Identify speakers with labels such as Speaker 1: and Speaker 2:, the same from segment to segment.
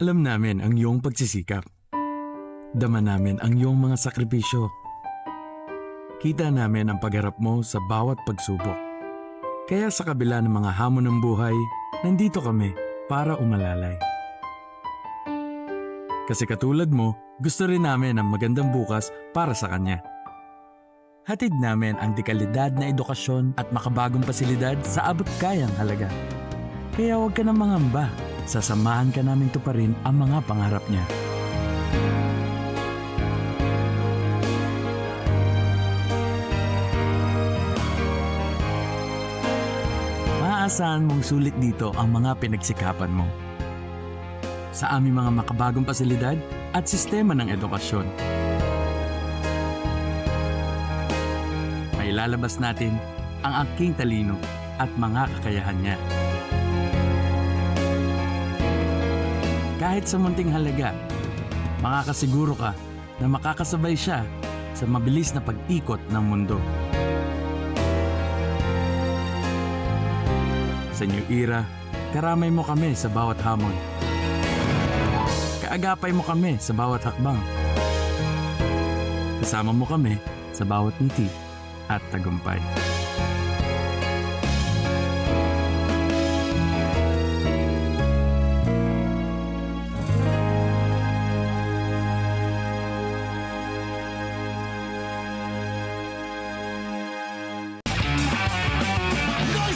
Speaker 1: Alam namin ang iyong pagsisikap. Dama namin ang iyong mga sakripisyo. Kita namin ang pagharap mo sa bawat pagsubok. Kaya sa kabila ng mga hamon ng buhay, nandito kami para umalalay. Kasi katulad mo, gusto rin namin ang magandang bukas para sa kanya. Hatid namin ang dekalidad na edukasyon at makabagong pasilidad sa abot kayang halaga. Kaya huwag ka nang mangamba. Sasamahan ka namin tuparin ang mga pangarap niya. Maaasahan mong sulit dito ang mga pinagsikapan mo. Sa aming mga makabagong pasilidad at sistema ng edukasyon. Mailalabas natin ang aking talino at mga kakayahan niya. Kahit sa munting halaga, makakasiguro ka na makakasabay siya sa mabilis na pag-ikot ng mundo. Sa new era, karamay mo kami sa bawat hamon. Kaagapay mo kami sa bawat hakbang. Kasama mo kami sa bawat ngiti at tagumpay.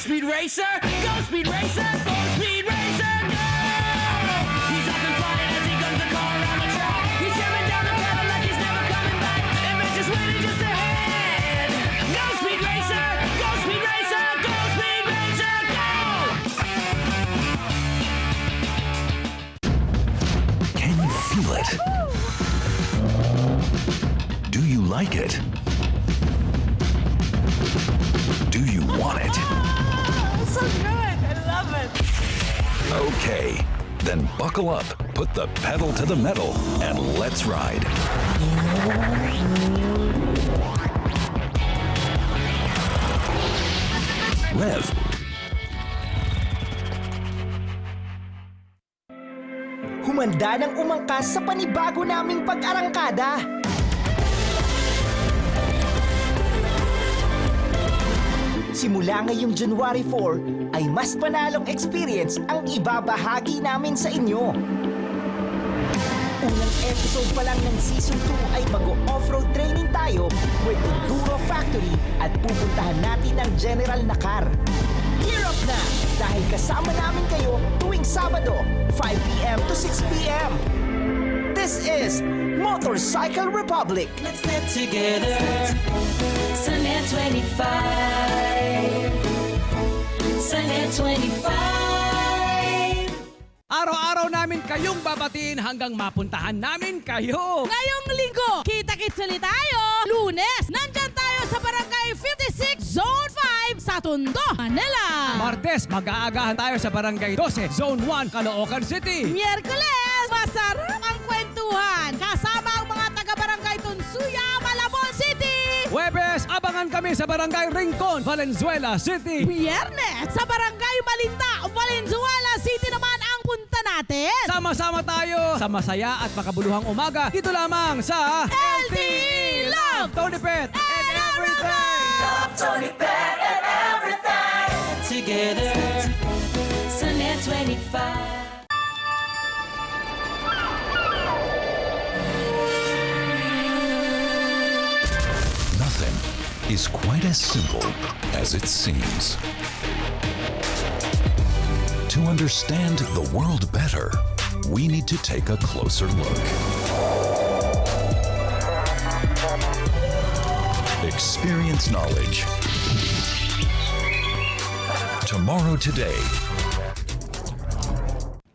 Speaker 2: Speed Racer! Go Speed Racer! Go Speed Racer! Go! He's up and flying as he guns the car around the track. He's jamming down the pedal like he's never coming back. Adventure's waiting just ahead. Go Speed Racer! Go Speed Racer! Go Speed Racer! Go!
Speaker 3: Can you feel it? Do you like it? Do you want it?
Speaker 4: So good! I love it!
Speaker 3: Okay, then buckle up, put the pedal to the metal, and let's ride. Rev.
Speaker 5: Humanda ng umangkas sa panibago naming pag-arangkada. Simula ngayong January 4 ay mas panalong experience ang ibabahagi namin sa inyo. Unang episode pa lang ng Season 2 ay mag-off-road training tayo with Enduro Factory at pupuntahan natin ang General na car. Gear up na dahil kasama namin kayo tuwing Sabado, 5 p.m. to 6 p.m. This is Motorcycle Republic.
Speaker 2: Let's get together. Sa NET25. Sa NET25.
Speaker 6: Araw-araw namin kayong babatiin hanggang mapuntahan namin kayo.
Speaker 4: Ngayong linggo, kita-kits ulit tayo. Lunes, nandyan tayo sa Barangay 56, Zone 5 sa Tondo, Manila.
Speaker 6: Martes, mag-aagahan tayo sa Barangay 12, Zone 1, Caloocan City.
Speaker 4: Miyerkules, masarap ang kwentuhan. Kasama ang mga taga-Barangay Tunsuya, Malabon City.
Speaker 6: Huwebes, abangan kami sa Barangay Rincon, Valenzuela City.
Speaker 4: Biyernes, sa Barangay Malinta, Valenzuela City naman ang punta natin.
Speaker 6: Sama-sama tayo sa masaya at makabuluhang umaga. Dito lamang sa
Speaker 4: LTE Love
Speaker 6: Tony Pet and everything.
Speaker 2: Love Tony Pet and everything. Together. Sa NET25.
Speaker 3: Nothing is quite as simple as it seems. To understand the world better, we need to take a closer look. Experience knowledge. Tomorrow today.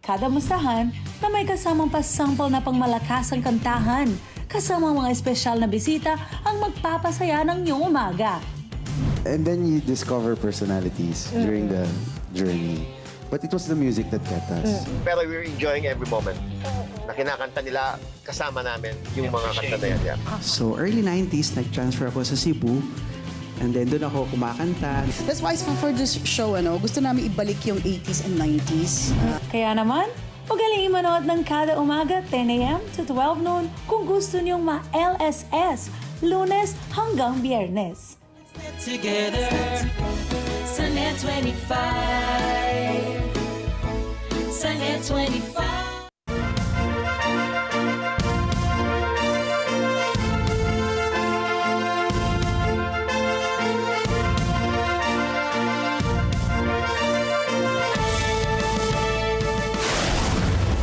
Speaker 7: Kada mustahan na may kasamang pasampal na pangmalakasang kantahan, kasama mga espesyal na bisita ang magpapasaya ng iyong umaga.
Speaker 8: And then you discover personalities during the journey. But it was the music that kept us.
Speaker 9: Pero we're enjoying every moment. Na kinakanta nila, kasama namin yung mga kanta na yan. Yeah.
Speaker 10: So early 90s, nag-transfer ako sa Cebu. And then doon ako kumakanta.
Speaker 11: That's why for this show, gusto namin ibalik yung 80s and 90s.
Speaker 7: Kaya naman, Magaling manood ng kada umaga 10 a.m. to 12 noon kung gusto niyong ma-LSS, Lunes hanggang Biyernes.
Speaker 2: Together sa NET25 sa NET25.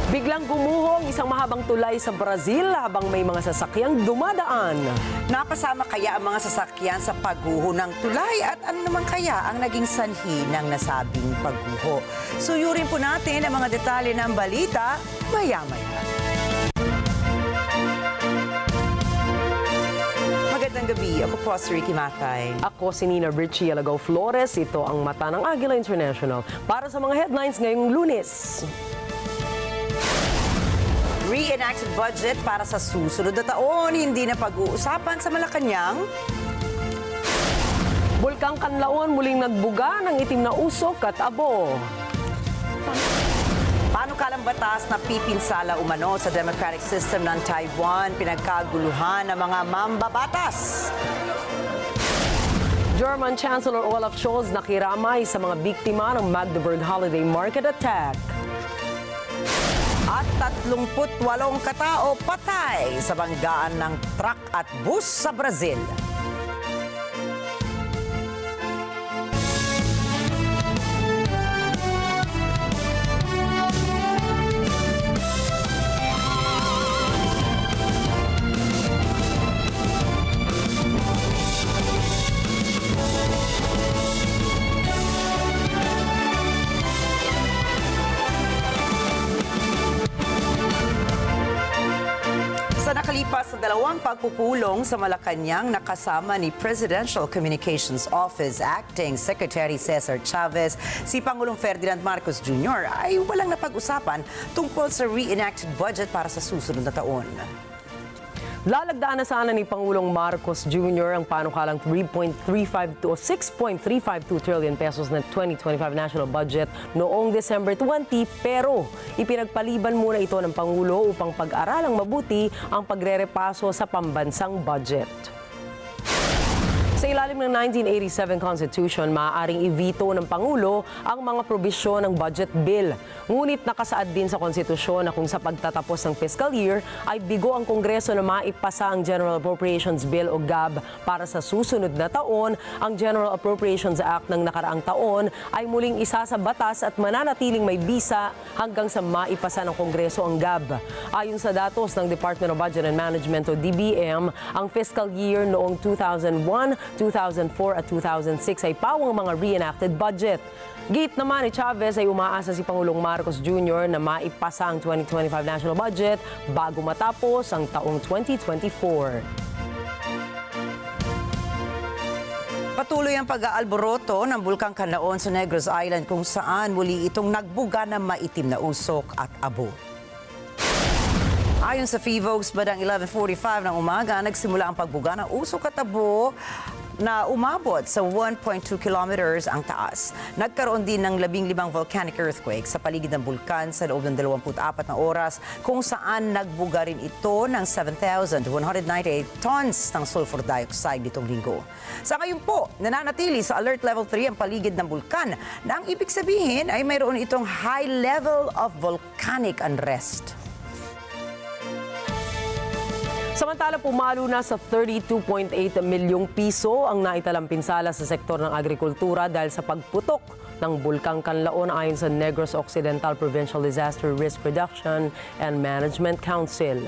Speaker 11: Biglang gumuho ang isang mahabang tulay sa Brazil habang may mga sasakyang dumadaan.
Speaker 12: Napasama kaya ang mga sasakyan sa pagguho ng tulay at ano naman kaya ang naging sanhi ng nasabing pagguho? Suyurin po natin ang mga detalye ng balita maya-maya. Magandang gabi. Ako po si Ricky Matay.
Speaker 11: Ako si Nina Richie Alagaw Flores. Ito ang mata ng Agila International para sa mga headlines ngayong Lunes.
Speaker 12: Reenacted budget para sa susunod na taon, hindi na pag-uusapan sa Malacanang.
Speaker 11: Bulkang Kanlaon muling nagbuga ng itim na usok at abo.
Speaker 12: Panukalang batas na pipinsala umano sa democratic system ng Taiwan, pinagkaguluhan ng mga mambabatas.
Speaker 11: German Chancellor Olaf Scholz nakiramay sa mga biktima ng Magdeburg Holiday Market attack.
Speaker 12: At 38 katao patay sa banggaan ng truck at bus sa Brazil. Sa nakalipas na dalawang pagpupulong sa Malacanang, nakasama ni Presidential Communications Office Acting Secretary Cesar Chavez, si Pangulong Ferdinand Marcos Jr. ay walang napag-usapan tungkol sa reenacted budget para sa susunod na taon.
Speaker 11: Lalagdaan na sana ni Pangulong Marcos Jr. ang panukalang 3.352 o 6.352 trillion pesos na 2025 national budget noong December 20, pero ipinagpaliban muna ito ng Pangulo upang pag-aralang mabuti ang pagrerepaso sa pambansang budget. Sa ilalim ng 1987 Constitution, maaaring i-veto ng Pangulo ang mga probisyon ng budget bill. Ngunit nakasaad din sa konstitusyon na kung sa pagtatapos ng fiscal year ay bigo ang Kongreso na maipasa ang General Appropriations Bill o GAB para sa susunod na taon, ang General Appropriations Act ng nakaraang taon ay muling isa sa batas at mananatiling may bisa hanggang sa maipasa ng Kongreso ang GAB. Ayon sa datos ng Department of Budget and Management o DBM, ang fiscal year noong 2001, 2004 at 2006 ay pawang mga reenacted budget. Gate naman ni Chavez ay umaasa si Pangulong Marcos Jr. na maipasa ang 2025 national budget bago matapos ang taong 2024.
Speaker 12: Patuloy ang pag-aalboroto ng Bulkang Kanlaon sa Negros Island kung saan muli itong nagbuga ng maitim na usok at abo. Ayon sa FIVOX, badang 11:45 ng umaga, nagsimula ang pagbuga ng usok at abo na umabot sa 1.2 kilometers ang taas. Nagkaroon din ng 15 volcanic earthquake sa paligid ng bulkan sa loob ng 24 na oras kung saan nagbuga rin ito ng 7,198 tons ng sulfur dioxide nitong linggo. Sa ngayon po, nananatili sa alert level 3 ang paligid ng bulkan na ang ibig sabihin ay mayroon itong high level of volcanic unrest.
Speaker 11: Samantala, pumalo na sa 32.8 milyong piso ang naitalang pinsala sa sektor ng agrikultura dahil sa pagputok ng Bulkang Kanlaon ayon sa Negros Occidental Provincial Disaster Risk Reduction and Management Council.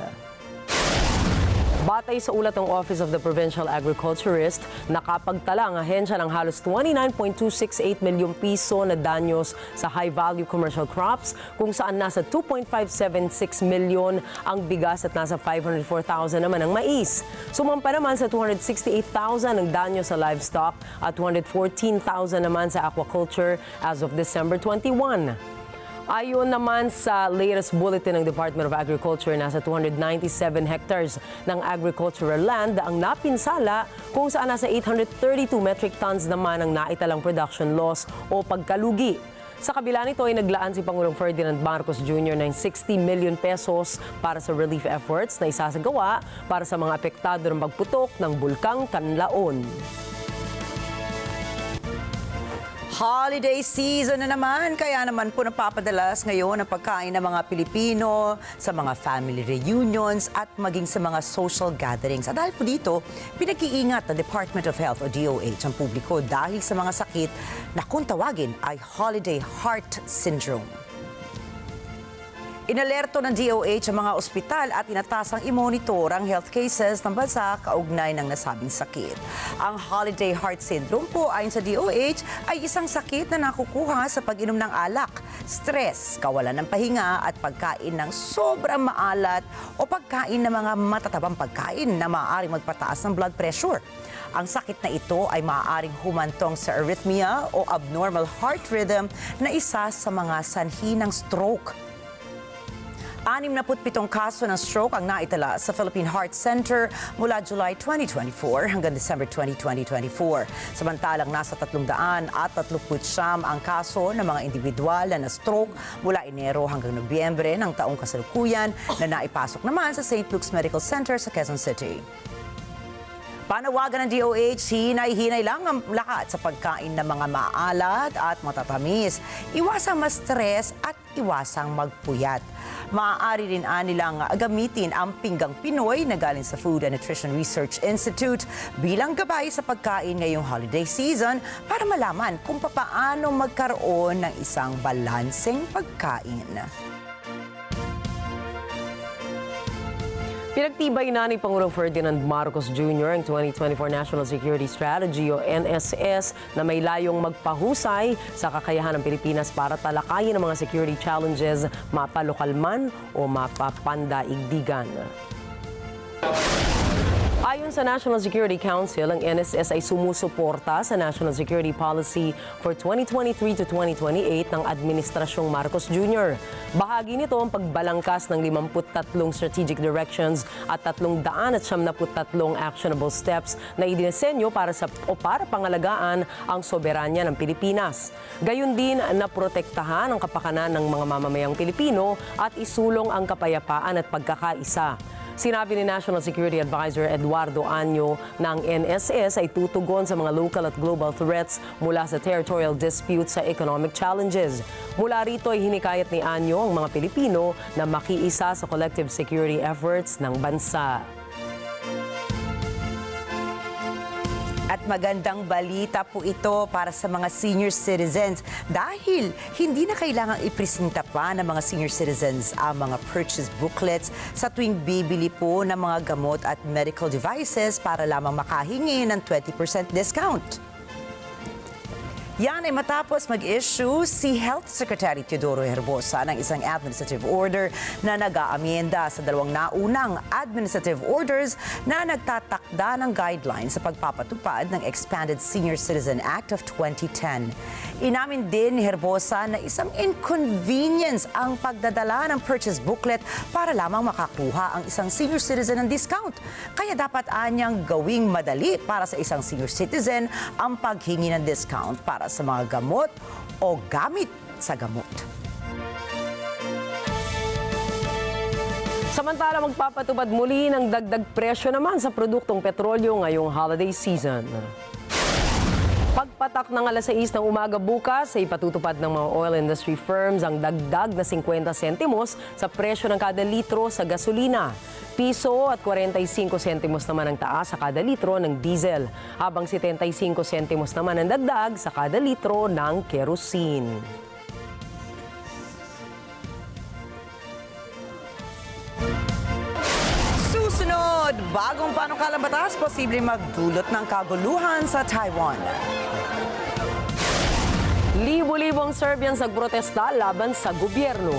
Speaker 11: Batay sa ulat ng Office of the Provincial Agriculturist, nakapagtala ang ahensya ng halos 29.268 milyong piso na danyos sa high-value commercial crops kung saan nasa 2.576 milyon ang bigas at nasa 504,000 naman ang mais. Sumampa naman sa 268,000 ang danyo sa livestock at 214,000 naman sa aquaculture as of December 21. Ayon naman sa latest bulletin ng Department of Agriculture, nasa 297 hectares ng agricultural land ang napinsala kung saan nasa 832 metric tons naman ang naitalang production loss o pagkalugi. Sa kabila nito ay naglaan si Pangulong Ferdinand Marcos Jr. ng 60 million pesos para sa relief efforts na isasagawa para sa mga apektado ng pagputok ng Bulkang Kanlaon.
Speaker 12: Holiday season na naman, kaya naman po napapadalas ngayon ang pagkain ng mga Pilipino sa mga family reunions at maging sa mga social gatherings. At dahil po dito, pinag-iingat ng Department of Health o DOH ang publiko dahil sa mga sakit na kung tawagin ay Holiday Heart Syndrome. Inalerto ng DOH ang mga ospital at inatasang i-monitor ang health cases ng bansa kaugnay ng nasabing sakit. Ang Holiday Heart Syndrome po ayon sa DOH ay isang sakit na nakukuha sa pag-inom ng alak, stress, kawalan ng pahinga at pagkain ng sobrang maalat o pagkain ng mga matatabang pagkain na maaaring magpataas ng blood pressure. Ang sakit na ito ay maaaring humantong sa arrhythmia o abnormal heart rhythm na isa sa mga sanhi ng stroke. 67 kaso ng stroke ang naitala sa Philippine Heart Center mula July 2024 hanggang December 2024. Samantalang nasa 339 ang kaso ng mga individual na stroke mula Enero hanggang Nobyembre ng taong kasalukuyan na naipasok naman sa St. Luke's Medical Center sa Quezon City. Panawagan ng DOH, hinay-hinay lang ang lahat sa pagkain ng mga maalat at matatamis. Iwasang ma-stress at iwasang magpuyat. Maaari rin nilang gamitin ang pinggang Pinoy na galing sa Food and Nutrition Research Institute bilang gabay sa pagkain ngayong holiday season para malaman kung paano magkaroon ng isang balanseng pagkain.
Speaker 11: Pinagtibay na ni Pangulong Ferdinand Marcos Jr. ang 2024 National Security Strategy o NSS na may layong magpahusay sa kakayahan ng Pilipinas para talakayin ang mga security challenges mapalokal man o mapapandaigdigan. Ayon sa National Security Council, ang NSS ay sumusuporta sa National Security Policy for 2023 to 2028 ng Administrasyong Marcos Jr. Bahagi nito ang pagbalangkas ng 53 strategic directions at 373 actionable steps na idinesenyo para pangalagaan ang soberanya ng Pilipinas. Gayon din na protektahan ang kapakanan ng mga mamamayang Pilipino at isulong ang kapayapaan at pagkakaisa. Sinabi ni National Security Advisor Eduardo Año na ang NSS ay tutugon sa mga local at global threats mula sa territorial disputes sa economic challenges. Mula rito ay hinikayat ni Año ang mga Pilipino na makiisa sa collective security efforts ng bansa.
Speaker 12: At magandang balita po ito para sa mga senior citizens dahil hindi na kailangang ipresenta pa ng mga senior citizens ang mga purchase booklets sa tuwing bibili po ng mga gamot at medical devices para lamang makahingi ng 20% discount. Yan ay matapos mag-issue si Health Secretary Teodoro Herbosa ng isang administrative order na nag-aamyenda sa dalawang naunang administrative orders na nagtatakda ng guidelines sa pagpapatupad ng Expanded Senior Citizen Act of 2010. Inamin din ni Herbosa na isang inconvenience ang pagdadala ng purchase booklet para lamang makakuha ang isang senior citizen ng discount. Kaya dapat anyang gawing madali para sa isang senior citizen ang paghingi ng discount para sa mga gamot o gamit sa gamot.
Speaker 11: Samantala, magpapatupad muli ng dagdag presyo naman sa produktong petrolyo ngayong holiday season. Pagpatak ng alas 6 ng umaga bukas ay patutupad ng mga oil industry firms ang dagdag na 50 sentimos sa presyo ng kada litro sa gasolina. Piso at 45 sentimos naman ang taas sa kada litro ng diesel, habang 75 sentimos naman ang dagdag sa kada litro ng kerosene.
Speaker 12: Susunod, bagong panukalang batas posibleng magdulot ng kaguluhan sa Taiwan.
Speaker 11: Libo-libong Serbians nagprotesta laban sa gobyerno.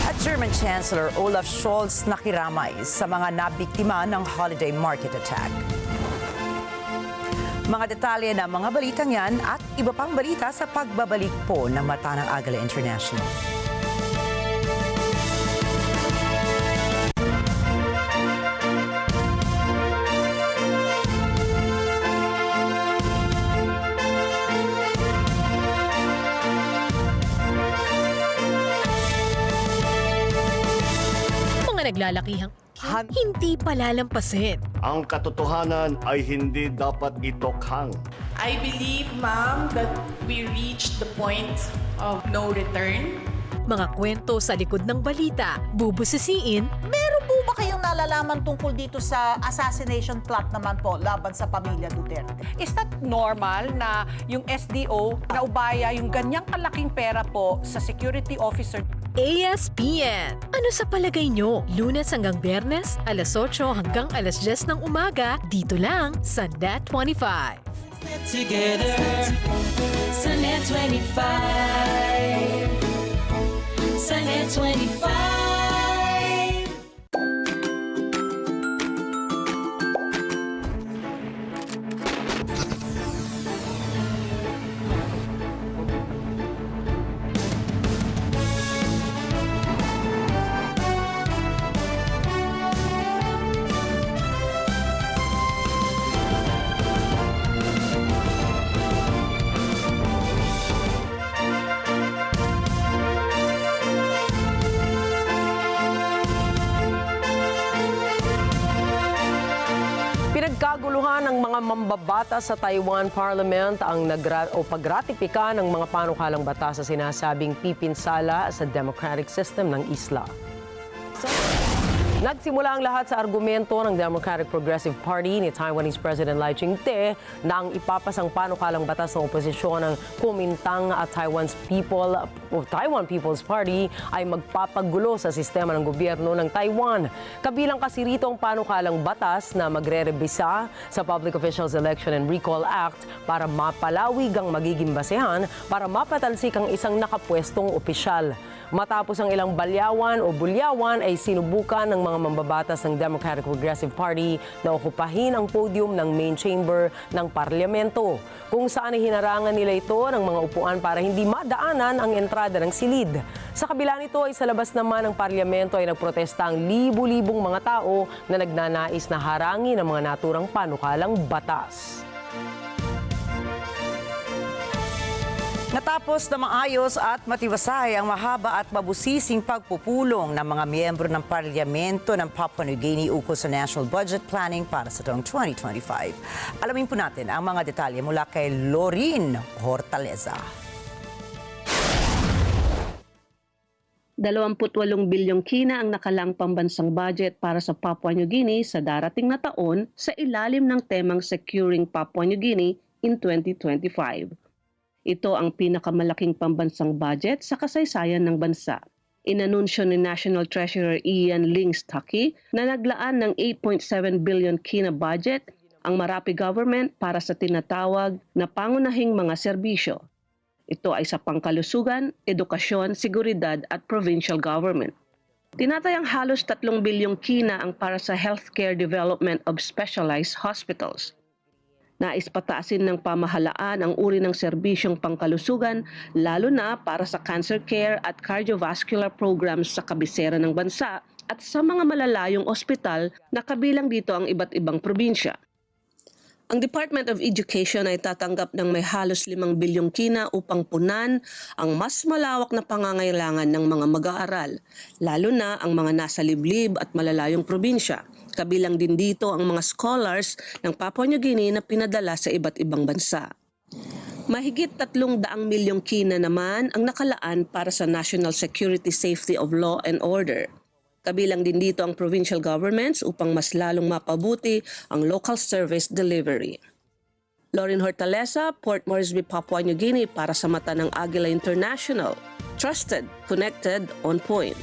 Speaker 12: At German Chancellor Olaf Scholz nakiramay sa mga nabiktima ng holiday market attack. Mga detalye ng mga balitang yan at iba pang balita sa pagbabalik po ng Mata ng Agila International.
Speaker 13: pinaglalakihang hindi palalampasin.
Speaker 14: Ang katotohanan ay hindi dapat itokhang.
Speaker 15: I believe, ma'am, that we reached the point of no return.
Speaker 13: Mga kwento sa likod ng balita, bubusisiin,
Speaker 16: Meron po ba kayong nalalaman tungkol dito sa assassination plot naman po laban sa pamilya Duterte?
Speaker 17: Is that normal na yung SDO naubaya yung ganyang kalaking pera po sa security officer?
Speaker 13: ASPN. Ano sa palagay nyo? Lunes hanggang Biyernes, alas 8 hanggang alas 10 ng umaga, dito lang sa NET25.
Speaker 2: Together sa NET25. Sa NET25.
Speaker 11: Pinagkaguluhan ng mga mambabata sa Taiwan Parliament ang pagratipika ng mga panukalang batas sa sinasabing pipinsala sa democratic system ng isla. Nagsimula ang lahat sa argumento ng Democratic Progressive Party ni Taiwanese President Lai Ching-te na ang ipapasang panukalang batas ng oposisyon ng Kuomintang at Taiwan People's Party ay magpapagulo sa sistema ng gobyerno ng Taiwan. Kabilang kasi rito ang panukalang batas na magre-rebisa sa Public Officials Election and Recall Act para mapalawig ang magiging basehan para mapatalsik ang isang nakapwestong opisyal. Matapos ang ilang balyawan o bulyawan ay sinubukan ng mga mambabatas ng Democratic Progressive Party na okupahin ang podium ng main chamber ng parlamento, kung saan hinarangan nila ito ng mga upuan para hindi madaanan ang entrada ng silid. Sa kabila nito ay sa labas naman ng parlamento ay nagprotesta ang libu-libong mga tao na nagnanais na harangin ang mga naturang panukalang batas.
Speaker 12: Natapos na maayos at matiwasay ang mahaba at mabusising pagpupulong ng mga miyembro ng Parlamento ng Papua New Guinea ukol sa National Budget Planning para sa taong 2025. Alamin po natin ang mga detalye mula kay Lorin Hortaleza.
Speaker 18: 28 bilyong kina ang nakalang pambansang budget para sa Papua New Guinea sa darating na taon sa ilalim ng temang Securing Papua New Guinea in 2025. Ito ang pinakamalaking pambansang budget sa kasaysayan ng bansa. Inanunsyo ni National Treasurer Ian Lingstaki na naglaan ng 8.7 billion kina budget ang Marapi government para sa tinatawag na pangunahing mga serbisyo. Ito ay sa pangkalusugan, edukasyon, seguridad at provincial government. Tinatayang halos 3 bilyong kina ang para sa healthcare development of specialized hospitals. Nais pataasin ng pamahalaan ang uri ng serbisyong pangkalusugan, lalo na para sa cancer care at cardiovascular programs sa kabisera ng bansa at sa mga malalayong ospital na kabilang dito ang iba't ibang probinsya. Ang Department of Education ay tatanggap ng may halos 5 bilyong kina upang punan ang mas malawak na pangangailangan ng mga mag-aaral, lalo na ang mga nasa liblib at malalayong probinsya. Kabilang din dito ang mga scholars ng Papua New Guinea na pinadala sa iba't ibang bansa. Mahigit 300 milyong kina naman ang nakalaan para sa national security, safety of law and order. Kabilang din dito ang provincial governments upang mas lalong mapabuti ang local service delivery. Lorin Hortaleza, Port Moresby, Papua New Guinea para sa mata ng Agila International. Trusted, connected, on point.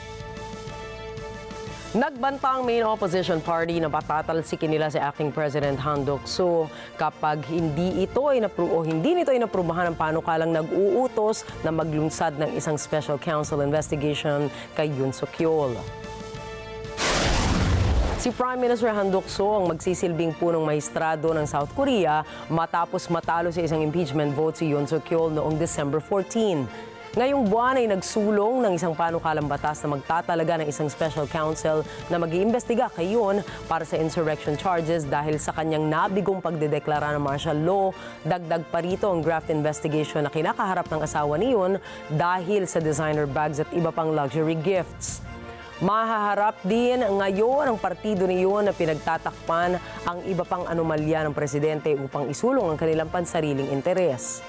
Speaker 11: Nagbanta ang main opposition party na patatalsikin nila si Acting President Han Duck-soo kapag hindi nito inaprubahan ang panukalang nag-uutos na maglunsad ng isang special counsel investigation kay Yoon Suk-yeol. Si Prime Minister Han Duck-soo ang magsisilbing punong maestrado ng South Korea matapos matalo sa isang impeachment vote si Yoon Suk-yeol noong December 14. Ngayong buwan ay nagsulong ng isang panukalang batas na magtatalaga ng isang special counsel na mag-iimbestiga kay Yoon para sa insurrection charges dahil sa kanyang nabigong pagdedeklara ng martial law. Dagdag pa rito ang graft investigation na kinakaharap ng asawa ni Yoon dahil sa designer bags at iba pang luxury gifts. Mahaharap din ngayon ang partido niyon na pinagtatakpan ang iba pang anomalya ng presidente upang isulong ang kanilang pansariling interes.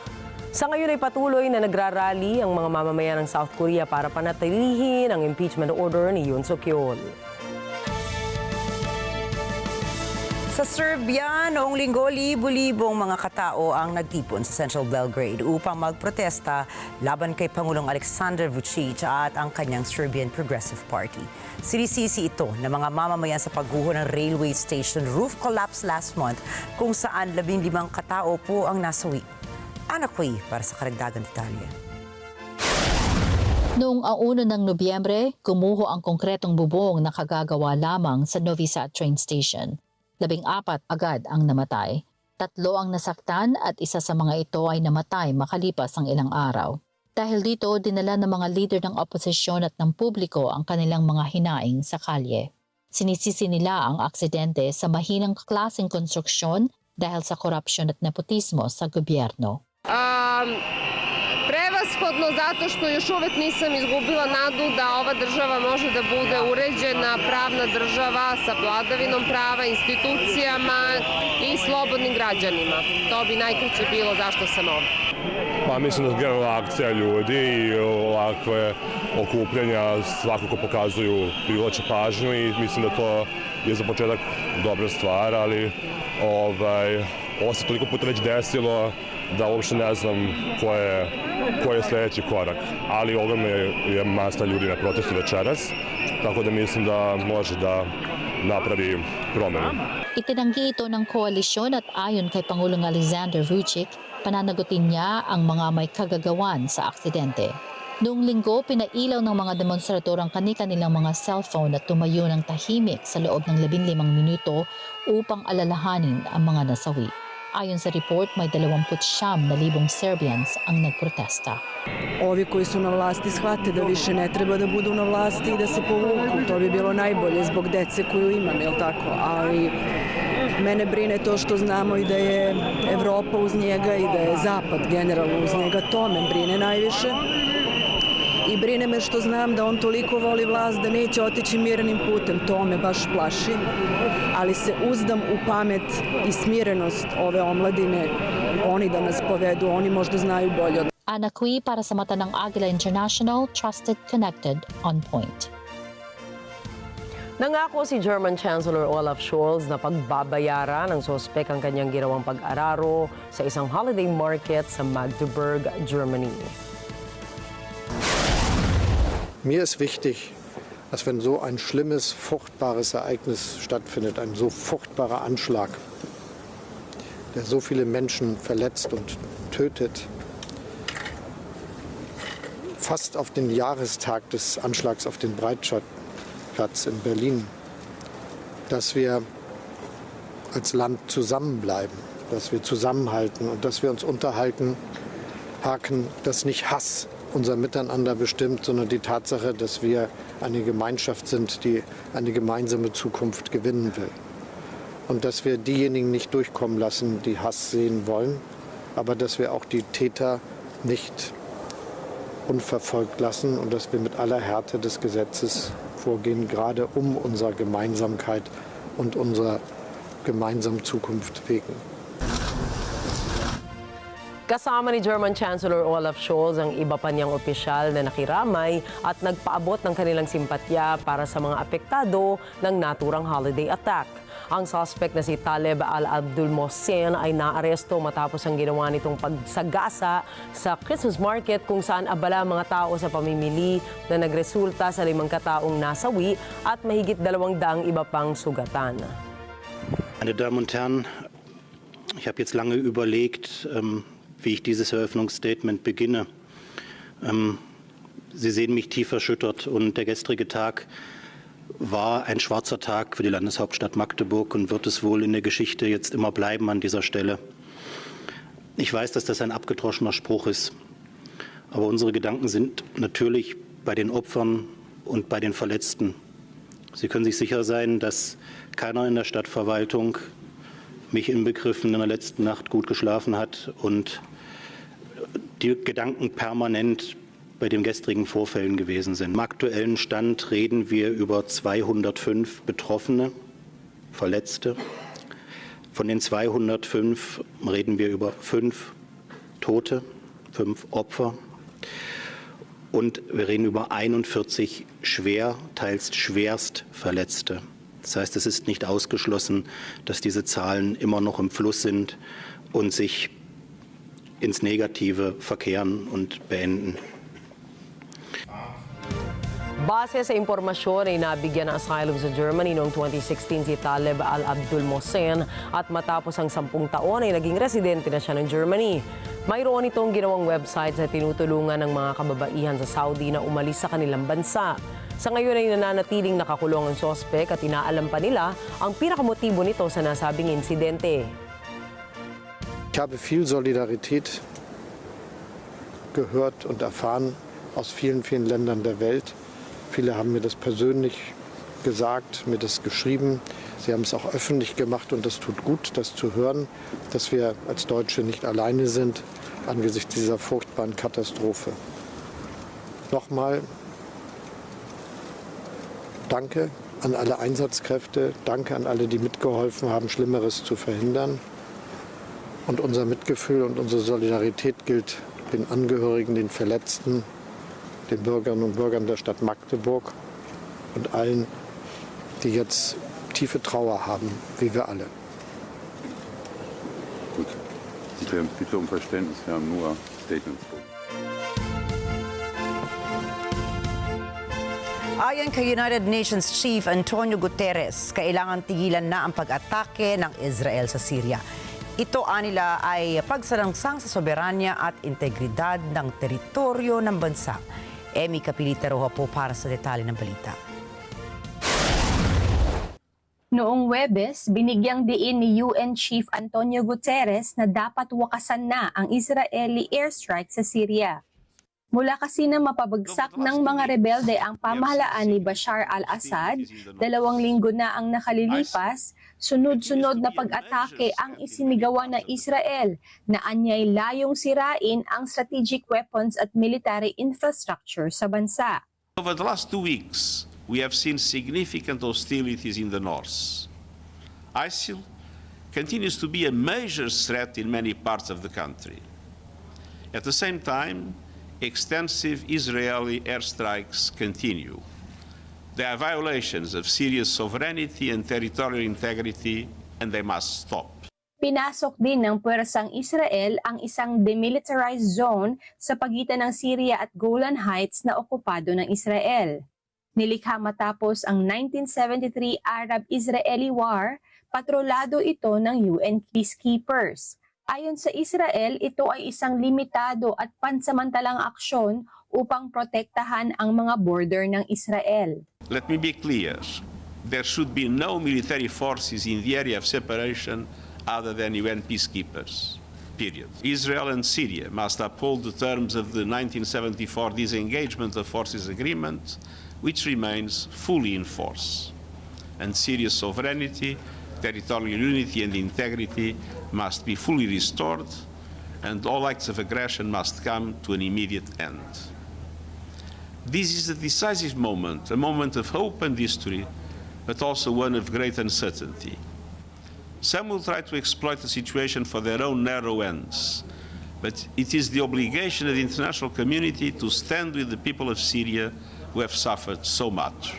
Speaker 11: Sa ngayon ay patuloy na nagrarally ang mga mamamayan ng South Korea para panatilihin ang impeachment order ni Yoon Suk-yeol.
Speaker 12: Sa Serbia, noong linggo, libo-libong mga katao ang nagtipon sa Central Belgrade upang magprotesta laban kay Pangulong Aleksandar Vučić at ang kanyang Serbian Progressive Party. Sinisisi ito ng mga mamamayan sa pagguho ng railway station roof collapse last month kung saan 15 katao po ang nasawi. Anakoy para sa karagdagang detalye.
Speaker 19: Noong 1 ng Nobyembre, gumuho ang konkretong bubong na kagagawa lamang sa Novi Sad train station. 14 agad ang namatay. 3 ang nasaktan at isa sa mga ito ay namatay makalipas ang ilang araw. Dahil dito, dinala ng mga leader ng oposisyon at ng publiko ang kanilang mga hinaing sa kalye. Sinisisi nila ang aksidente sa mahinang klaseng konstruksyon dahil sa korupsyon at nepotismo sa gobyerno.
Speaker 20: Prevashodno zato što još uvek nisam izgubila nadu da ova država može da bude uređena pravna država sa vladavinom prava, institucijama i slobodnim građanima. To bi najkraće bilo zašto sam ovdje.
Speaker 21: Pa mislim da generalna akcija ljudi i ovakve okupljanja svakako pokazuju privlače pažnju i mislim da to je za početak dobra stvar, ali ovo se toliko puta već desilo da uopšte ne znam koji je sljedeći korak. Ali ogromna je masa ljudi na protestu večeras, tako da mislim da može da napravi promenu.
Speaker 19: Itinanggi ito ng koalisyon at ayon kay Pangulong Aleksandar Vučić, pananagutin niya ang mga may kagagawan sa aksidente. Noong linggo, pinailaw ng mga demonstrador ang kanilang mga cellphone at tumayo ng tahimik sa loob ng 15 minuto upang alalahanin ang mga nasawi. Ayon sa report, may 29,000 Serbians ang nagprotesta.
Speaker 22: Ovi koji su na vlasti shvate da više ne treba da budu na vlasti i da se povuku. To bi bilo najbolje zbog dece koju imam, jel tako? Ali mene brine to što znamo i da je Evropa uz njega i da je Zapad generalno uz njega. To me brine najviše. I brine me što znam da on toliko voli vlast da neće otići mirnim putem. To me baš plaši. Ali se uzdam u pamet i smirenost ove omladine. Oni da nas povedu, oni možda znaju bolje od nas.
Speaker 19: Anakoy para sa mata ng Agila International, trusted, connected, on point.
Speaker 11: Nangako si German Chancellor Olaf Scholz na pagbabayaran ng sospek ang kanyang ginawang pag-araro sa isang holiday market sa Magdeburg, Germany.
Speaker 23: Mir ist wichtig, dass wenn so ein schlimmes, furchtbares Ereignis stattfindet, ein so furchtbarer Anschlag, der so viele Menschen verletzt und tötet, fast auf den Jahrestag des Anschlags auf den Breitscheidplatz in Berlin, dass wir als Land zusammenbleiben, dass wir zusammenhalten und dass wir uns unterhalten, dass nicht Hass unser Miteinander bestimmt, sondern die Tatsache, dass wir eine Gemeinschaft sind, die eine gemeinsame Zukunft gewinnen will. Und dass wir diejenigen nicht durchkommen lassen, die Hass sehen wollen, aber dass wir auch die Täter nicht unverfolgt lassen und dass wir mit aller Härte des Gesetzes vorgehen, gerade um unserer Gemeinsamkeit und unserer gemeinsamen Zukunft wegen.
Speaker 11: Kasama ni German Chancellor Olaf Scholz ang iba pa niyang opisyal na nakiramay at nagpaabot ng kanilang simpatya para sa mga apektado ng naturang holiday attack. Ang suspect na si Taleb Al-Abdul Mohsen ay naaresto matapos ang ginawa nitong pagsagasa sa Christmas market kung saan abala mga tao sa pamimili na nagresulta sa 5 kataong nasawi at mahigit 200 iba pang sugatan.
Speaker 24: Meine Damen und Herren, ich habe jetzt lange überlegt, wie ich dieses Eröffnungsstatement beginne. Sie sehen mich tief erschüttert und der gestrige Tag war ein schwarzer Tag für die Landeshauptstadt Magdeburg und wird es wohl in der Geschichte jetzt immer bleiben an dieser Stelle. Ich weiß, dass das ein abgedroschener Spruch ist, aber unsere Gedanken sind natürlich bei den Opfern und bei den Verletzten. Sie können sich sicher sein, dass keiner in der Stadtverwaltung, mich inbegriffen, in der letzten Nacht gut geschlafen hat und die Gedanken permanent bei den gestrigen Vorfällen gewesen sind. Im aktuellen Stand reden wir über 205 Betroffene, Verletzte. Von den 205 reden wir über 5 Tote, 5 Opfer. Und wir reden über 41 schwer, teils schwerst Verletzte. Das heißt, es ist nicht ausgeschlossen, dass diese Zahlen immer noch im Fluss sind und sich ins Negative verkehren und beenden.
Speaker 11: Base sa impormasyon ay nabigyan ng asylum sa Germany noong 2016 si Taleb Al-Abdul Mohsen at matapos ang 10 taon ay naging residente na siya ng Germany. Mayroon itong ginawang website sa tinutulungan ng mga kababaihan sa Saudi na umalis sa kanilang bansa. Sa ngayon ay nananatiling nakakulong ang sospek at inaalam pa nila ang pinakamotibo nito sa nasabing insidente.
Speaker 23: Ich habe viel Solidarität gehört und erfahren aus vielen, vielen Ländern der Welt. Viele haben mir das persönlich gesagt, mir das geschrieben. Sie haben es auch öffentlich gemacht und das tut gut, das zu hören, dass wir als Deutsche nicht alleine sind angesichts dieser furchtbaren Katastrophe. Nochmal danke an alle Einsatzkräfte, danke an alle, die mitgeholfen haben, Schlimmeres zu verhindern. Und unser Mitgefühl und unsere Solidarität gilt den Angehörigen, den Verletzten, den Bürgerinnen und Bürgern der Stadt Magdeburg und allen, die jetzt tiefe Trauer haben, wie wir alle.
Speaker 1: Gut. Bitte um Verständnis, wir haben nur Statements.
Speaker 12: Ayon kay United Nations Chief Antonio Guterres, kailangan tigilan na ang pag-atake ng Israel sa Syria. Ito anila ay pagsalangsang sa soberanya at integridad ng teritoryo ng bansa. Emmy Capilita Roja po para sa detalye ng balita.
Speaker 4: Noong Huwebes, binigyang diin ni UN Chief Antonio Guterres na dapat wakasan na ang Israeli airstrike sa Syria. Mula kasi na mapabagsak ng mga rebelde ang pamahalaan ni Bashar al-Assad, 2 linggo na ang nakalilipas, sunod-sunod na pag-atake ang isinigawa ng Israel na anyay layong sirain ang strategic weapons at military infrastructure sa bansa.
Speaker 5: Over the last 2 weeks, we have seen significant hostilities in the north. ISIL continues to be a major threat in many parts of the country. At the same time, extensive Israeli airstrikes continue. They are violations of Syria's sovereignty and territorial integrity, and they must stop.
Speaker 4: Pinasok din ng puwersang Israel ang isang demilitarized zone sa pagitan ng Syria at Golan Heights na okupado ng Israel. Nilikha matapos ang 1973 Arab-Israeli War, patrolado ito ng UN peacekeepers. Ayon sa Israel, ito ay isang limitado at pansamantalang aksyon upang protektahan ang mga border ng Israel.
Speaker 5: Let me be clear. There should be no military forces in the area of separation other than UN peacekeepers. Period. Israel and Syria must uphold the terms of the 1974 Disengagement of Forces Agreement, which remains fully in force. And Syria's sovereignty, territorial unity and integrity must be fully restored, and all acts of aggression must come to an immediate end. This is a decisive moment, a moment of hope and history, but also one of great uncertainty. Some will try to exploit the situation for their own narrow ends, but it is the obligation of the international community to stand with the people of Syria who have suffered so much.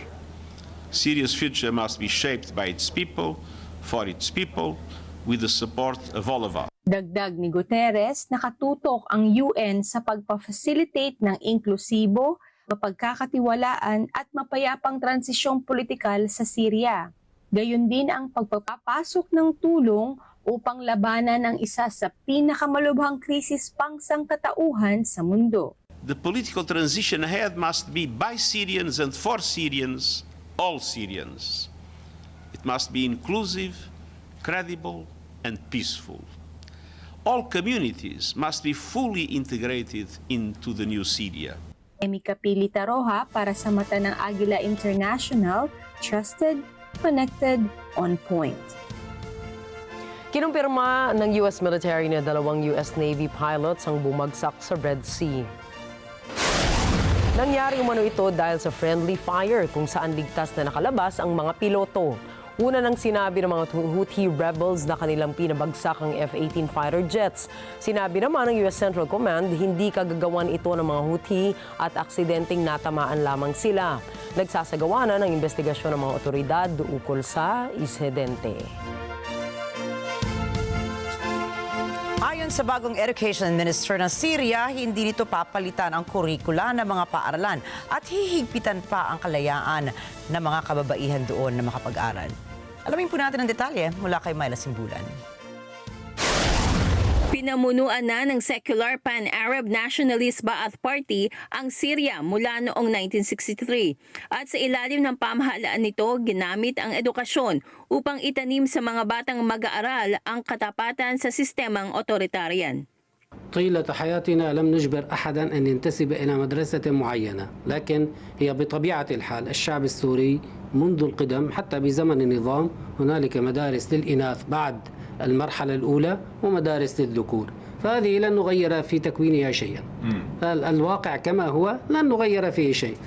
Speaker 5: Syria's future must be shaped by its people, for its people, with the support of all of us.
Speaker 4: Dagdag ni Guterres, nakatutok ang UN sa pagpa-facilitate ng inklusibo, mapagkakatiwalaan at mapayapang transisyong politikal sa Syria. Gayon din ang pagpapasok ng tulong upang labanan ang isa sa pinakamalubhang krisis pangsangkatauhan sa mundo.
Speaker 5: The political transition ahead must be by Syrians and for Syrians, all Syrians. It must be inclusive, credible, and peaceful. All communities must be fully integrated into the new Syria.
Speaker 4: Emmy Capilita Roja para sa mata ng Agila International, trusted, connected, on point.
Speaker 11: Kinumpirma ng US military na 2 US Navy pilots ang bumagsak sa Red Sea. Nangyari umano ito dahil sa friendly fire kung saan ligtas na nakalabas ang mga piloto. Una nang sinabi ng mga Houthi rebels na kanilang pinabagsak ang F-18 fighter jets. Sinabi naman ng US Central Command hindi kagagawan ito ng mga Houthi at aksidenteng natamaan lamang sila. Nagsasagawa na ng investigasyon ng mga otoridad ukol sa insidente.
Speaker 12: Ayon sa bagong Education Minister ng Syria, hindi nito papalitan ang kurikula ng mga paaralan at hihigpitan pa ang kalayaan ng mga kababaihan doon na makapag-aral. Alamin po natin ang detalye mula kay Myla Simbulan.
Speaker 4: Pinamunuan na ng secular Pan-Arab Nationalist Ba'ath Party ang Syria mula noong 1963 at sa ilalim ng pamahalaan nito ginamit ang edukasyon upang itanim sa mga batang mag-aaral ang katapatan sa sistemang otoritarian.
Speaker 3: طيلة حياتنا لم نجبر أحدا أن ينتسب إلى مدرسة معينة، لكن هي بطبيعة الحال الشعب السوري منذ القدم حتى بزمن النظام هنالك مدارس للإناث بعد المرحلة الأولى ومدارس للذكور، فهذه لن نغير في تكوينها شيئا. الواقع كما هو لن نغير فيه شيء.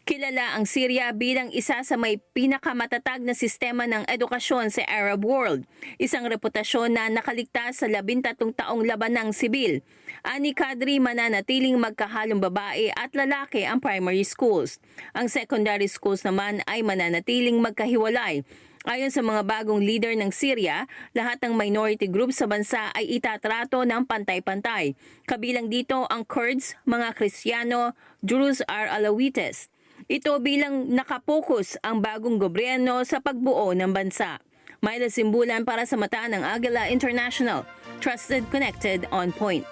Speaker 4: Kilala ang Syria bilang isa sa may pinakamatatag na sistema ng edukasyon sa Arab world, isang reputasyon na nakaligtas sa 13 taong labanang sibil. Ani Kadri, mananatiling magkahalong babae at lalaki ang primary schools. Ang secondary schools naman ay mananatiling magkahiwalay. Ayon sa mga bagong leader ng Syria, lahat ng minority groups sa bansa ay itatrato ng pantay-pantay. Kabilang dito ang Kurds, mga Kristiyano, Druze or Alawites. Ito bilang nakapokus ang bagong gobyerno sa pagbuo ng bansa. Myla Simbulan para sa mata ng Agila International. Trusted, connected, on point.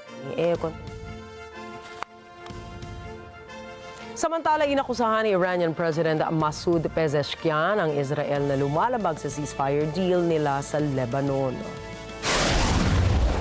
Speaker 11: Samantala, inakusahan ni Iranian President Masoud Pezeshkian ang Israel na lumalabag sa ceasefire deal nila sa Lebanon.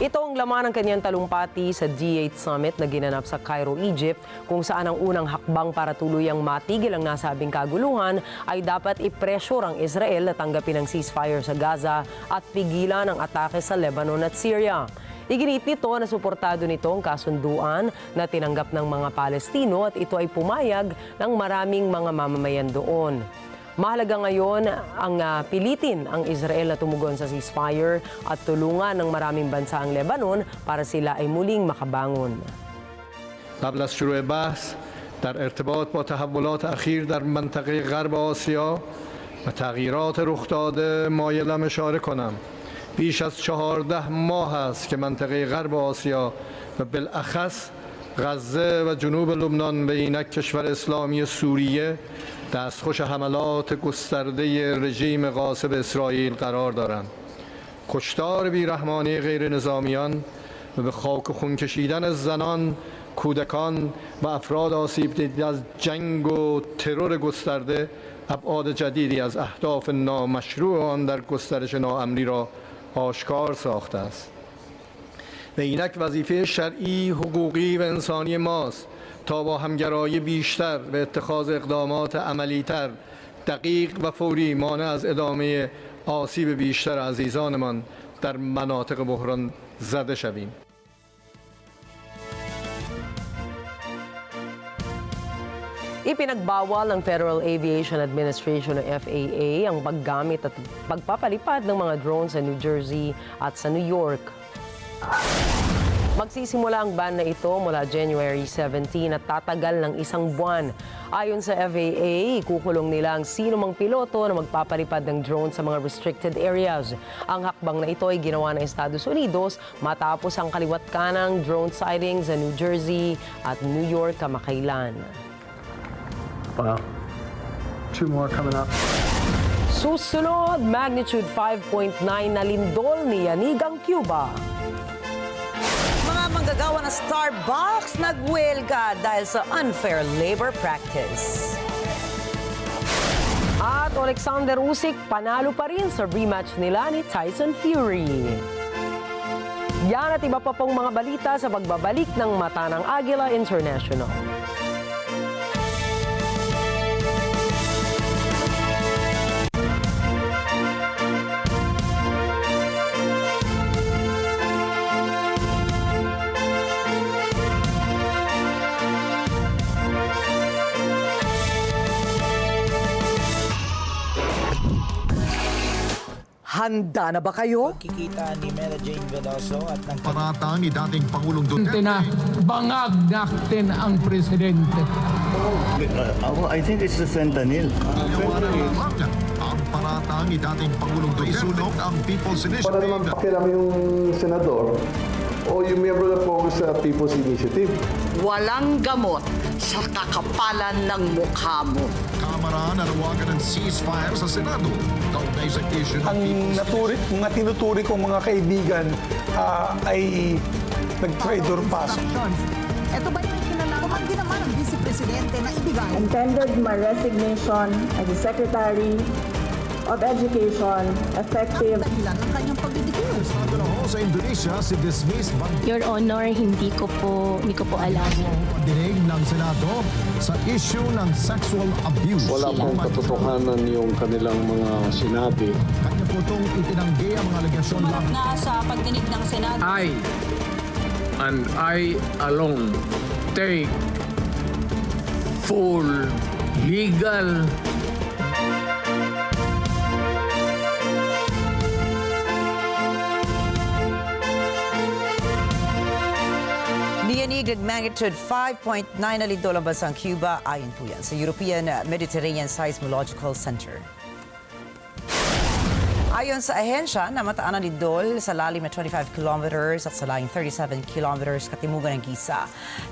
Speaker 11: Ito ang laman ng kanyang talumpati sa G8 Summit na ginanap sa Cairo, Egypt, kung saan ang unang hakbang para tuluyang matigil ang nasabing kaguluhan ay dapat ipresyur ang Israel na tanggapin ang ceasefire sa Gaza at pigilan ang atake sa Lebanon at Syria. Iginit nito na suportado nito ang kasunduan na tinanggap ng mga Palestino at ito ay pumayag ng maraming mga mamamayan doon. Mahalaga ngayon ang pilitin ang Israel na tumugon sa ceasefire at tulungan ng maraming bansa ang Lebanon para sila ay muling makabangon.
Speaker 6: قبل از شروع بحث در ارتباط با تحولات اخیر در منطقه غرب آسیا و تغییرات رخ داده مایلم اشاره کنم. بیش از 14 ماه است که منطقه غرب آسیا و بالاخص غزه و جنوب لبنان به اینک کشور اسلامی سوریه دستخوش حملات گسترده رژیم غاصب اسرائیل قرار دارند. کشتار بیرحمانه غیر نظامیان و به خاک و خون کشیدن زنان، کودکان و افراد آسیب دیده از جنگ و ترور گسترده ابعاد جدیدی از اهداف نامشروع آن در گسترش ناامنی را آشکار ساخته است. و اینک وظیفه شرعی، حقوقی و انسانی ماست تا با همگرایی بیشتر و اتخاذ اقدامات عملی‌تر دقیق و فوری مانع از ادامه آسیب بیشتر عزیزانمان در مناطق بحران زده شویم.
Speaker 11: Ipinagbawal ng Federal Aviation Administration o FAA ang paggamit at pagpapalipad ng mga drones sa New Jersey at sa New York. Magsisimula ang ban na ito mula January 17 at tatagal ng 1 buwan. Ayon sa FAA, ikukulong nila ang sino mang piloto na magpapalipad ng drone sa mga restricted areas. Ang hakbang na ito ay ginawa ng Estados Unidos matapos ang kaliwat kanang drone sightings sa New Jersey at New York kamakailan.
Speaker 6: Wow. 2 more coming up.
Speaker 11: Susunod, magnitude 5.9 na lindol ni Yanigang Cuba.
Speaker 12: Mga manggagawa ng Starbucks nagwelga dahil sa unfair labor practice.
Speaker 11: At Alexander Usyk panalo pa rin sa rematch nila ni Tyson Fury. Yan at iba pa pong mga balita sa pagbabalik ng Mata ng Agila International. Handa na ba kayo?
Speaker 7: Kikita ni Mela Jane Veloso at ng
Speaker 8: paratang ni dating Pangulong Duterte
Speaker 9: na bangag natin ang presidente.
Speaker 14: I think it's the fentanyl.
Speaker 8: Ang paratang ni dating Pangulong Duterte isulong ang People's Initiative.
Speaker 6: Wala naman pakialam yung senador o yung miyembro ng Congress sa People's Initiative.
Speaker 10: Walang gamot sa kakapalan ng mukha mo.
Speaker 8: Kamara nanawagan ng ceasefire sa Senado. Kaugnay sa issue ng
Speaker 9: Mga tinuturi kong mga kaibigan ay nag-traitor pass.
Speaker 16: Ito ba yung kinalaman naman ng Vice Presidente na ibigay?
Speaker 25: Intended my resignation as the Secretary of Education effective.
Speaker 16: Dahilan ng kanyang pagdidikino.
Speaker 8: Sa Indonesia, si dismissed
Speaker 25: Your Honor, hindi ko po alam.
Speaker 8: dinig ng Senado sa issue ng sexual abuse.
Speaker 6: Wala pong katotohanan yung kanilang mga sinabi.
Speaker 8: Kanya po itong itinanggi ang mga alegasyon lang.
Speaker 16: Na sa pagdinig ng Senado.
Speaker 9: I and I alone take full legal
Speaker 12: Niyanig ng magnitude 5.9 na lindol ang bansang Cuba ayon po yan sa European Mediterranean Seismological Center. Ayon sa ahensya, namataan ang lindol sa lalim na 25 kilometers at sa laing 37 kilometers katimugan ng Giza.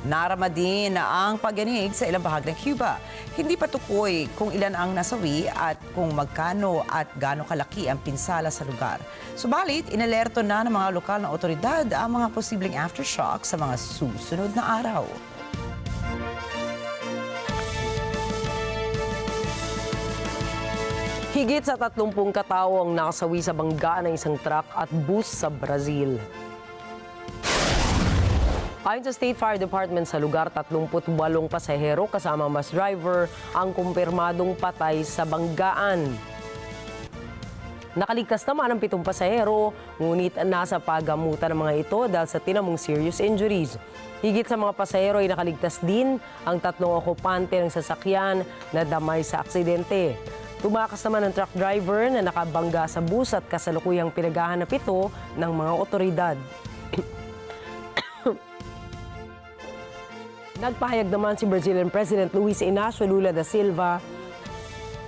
Speaker 12: Narama din ang pagyanig sa ilang bahagi ng Cuba. Hindi patukoy kung ilan ang nasawi at kung magkano at gaano kalaki ang pinsala sa lugar. Subalit, inalerto na ng mga lokal na otoridad ang mga posibleng aftershock sa mga susunod na araw.
Speaker 11: Higit sa 30 katao ang nakasawi sa banggaan ng isang truck at bus sa Brazil. Ayon sa State Fire Department sa lugar, 38 pasahero kasama ang bus driver ang kumpirmadong patay sa banggaan. Nakaligtas naman ang 7 pasahero, ngunit nasa pagamutan ng mga ito dahil sa tinamong serious injuries. Higit sa mga pasahero ay nakaligtas din ang 3 okupante ng sasakyan na damay sa aksidente. Tumakas naman ang truck driver na nakabangga sa bus at kasalukuyang pinaghahanap ito ng mga otoridad. Nagpahayag naman si Brazilian President Luiz Inácio Lula da Silva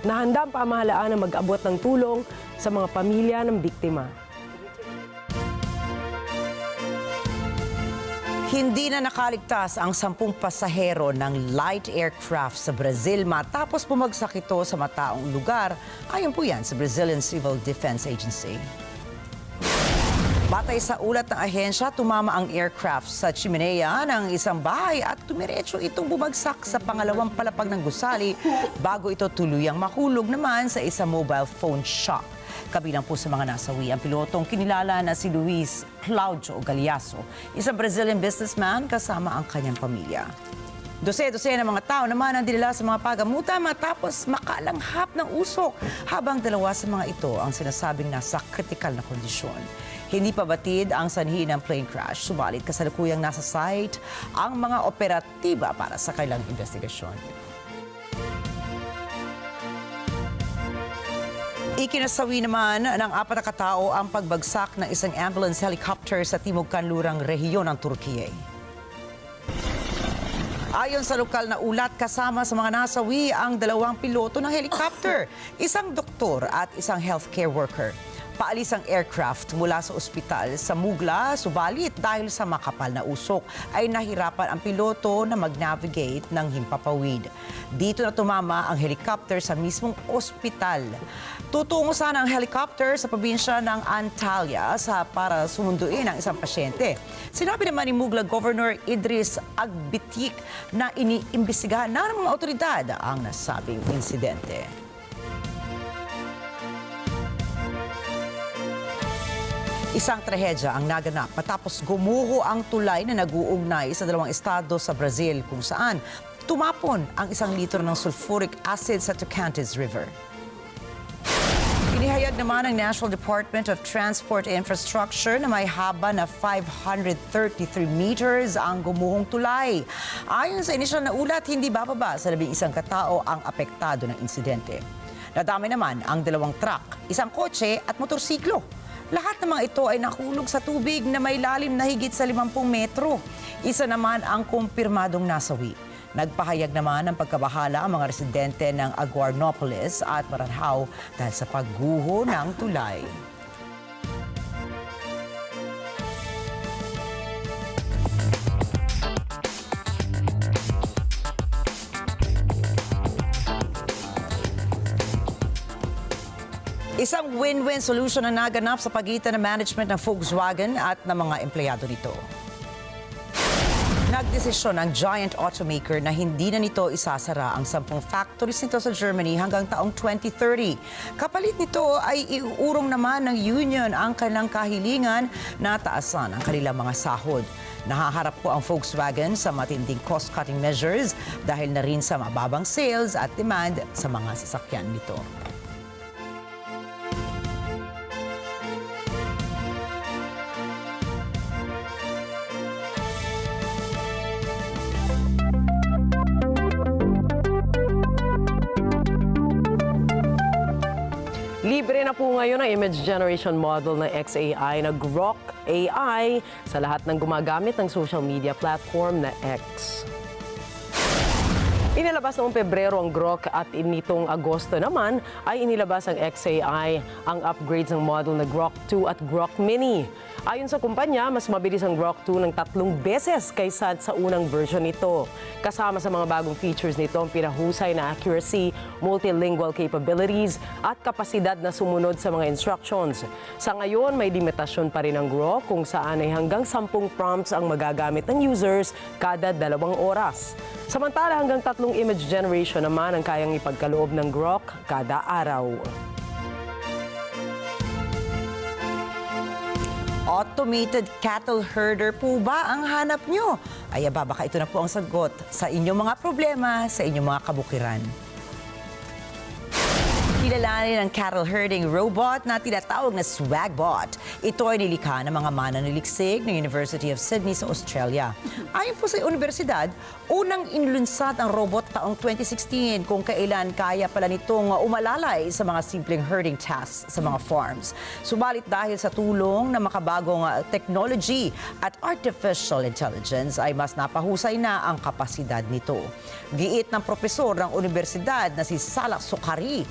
Speaker 11: na handa ang pamahalaan na mag-abot ng tulong sa mga pamilya ng biktima.
Speaker 12: Hindi na nakaligtas ang 10 pasahero ng light aircraft sa Brazil matapos bumagsak ito sa mataong lugar. Ayon po yan sa Brazilian Civil Defense Agency. Batay sa ulat ng ahensya, tumama ang aircraft sa chimenea ng isang bahay at tumiretso itong bumagsak sa pangalawang palapag ng gusali bago ito tuluyang mahulog naman sa isang mobile phone shop. Kabilang po sa mga nasawi ang pilotong kinilala na si Luis Claudio Galeaso, isang Brazilian businessman kasama ang kanyang pamilya. Dose-dose ng mga tao naman ang dinala sa mga pagamutan matapos makalanghap ng usok, habang 2 sa mga ito ang sinasabing nasa kritikal na kondisyon. Hindi pa batid ang sanhi ng plane crash, subalit kasalukuyang nasa site ang mga operatiba para sa kailang investigasyon. Ikinasawi naman ng 4 na katao ang pagbagsak ng isang ambulance helicopter sa timog kanlurang rehiyon ng Turkiye. Ayon sa lokal na ulat, kasama sa mga nasawi ang 2 piloto ng helicopter, isang doktor at isang healthcare worker. Paalis ang aircraft mula sa ospital sa Mugla, subalit dahil sa makapal na usok ay nahirapan ang piloto na mag-navigate ng himpapawid. Dito na tumama ang helicopter sa mismong ospital. Tutungo sana ang helicopter sa probinsya ng Antalya para sumunduin ang isang pasyente. Sinabi naman ni Mugla Governor Idris Agbitik na iniimbestigahan na ng mga otoridad ang nasabing insidente. Isang trahedya ang naganap matapos gumuho ang tulay na nag-uugnay sa 2 estado sa Brazil kung saan tumapon ang 1 litro ng sulfuric acid sa Tocantins River. Inihayag naman ng National Department of Transport and Infrastructure na may haba na 533 meters ang gumuhong tulay. Ayon sa inisyal na ulat, hindi bababa sa 11 katao ang apektado ng insidente. Nadamay naman ang 2 truck, 1 kotse at motorsiklo. Lahat ng mga ito ay nakulog sa tubig na may lalim na higit sa 50 metro. Isa naman ang kumpirmadong nasawi. Nagpahayag naman ng pagkabahala ang mga residente ng Aguarnopolis at Maranhao dahil sa pagguho ng tulay. Isang win-win solution ang naganap sa pagitan ng management ng Volkswagen at ng mga empleyado nito. Nagdesisyon ang giant automaker na hindi na nito isasara ang 10 factories nito sa Germany hanggang taong 2030. Kapalit nito ay iuurong naman ng union ang kanilang kahilingan na taasan ang kanilang mga sahod. Nahaharap po ang Volkswagen sa matinding cost-cutting measures dahil na rin sa mababang sales at demand sa mga sasakyan nito.
Speaker 11: Libre na po ngayon ang image generation model ng XAI na Grok AI sa lahat ng gumagamit ng social media platform na X. Inilabas noong Pebrero ang Grok at nitong Agosto naman ay inilabas ang XAI ang upgrades ng model na Grok 2 at Grok Mini. Ayon sa kumpanya, mas mabilis ang Grok 2 ng 3 beses kaysa sa unang version nito. Kasama sa mga bagong features nito ang pinahusay na accuracy, multilingual capabilities at kapasidad na sumunod sa mga instructions. Sa ngayon, may limitasyon pa rin ang Grok kung saan ay hanggang 10 prompts ang magagamit ng users kada 2 oras. Samantala, hanggang 3 image generation naman ang kayang ipagkaloob ng Grok kada araw.
Speaker 12: Automated cattle herder po ba ang hanap nyo? Ay baka ito na po ang sagot sa inyong mga problema, sa inyong mga kabukiran. Kilalanin ang cattle herding robot na tinatawag na Swagbot. Ito ay nilikha ng mga mananaliksik ng University of Sydney sa Australia. Ayon po sa universidad, unang inlunsad ang robot taong 2016 kung kailan kaya pala nitong umalalay sa mga simpleng herding tasks sa mga farms. Subalit dahil sa tulong ng makabagong technology at artificial intelligence ay mas napahusay na ang kapasidad nito. Giit ng propesor ng universidad na si Salak Sukari,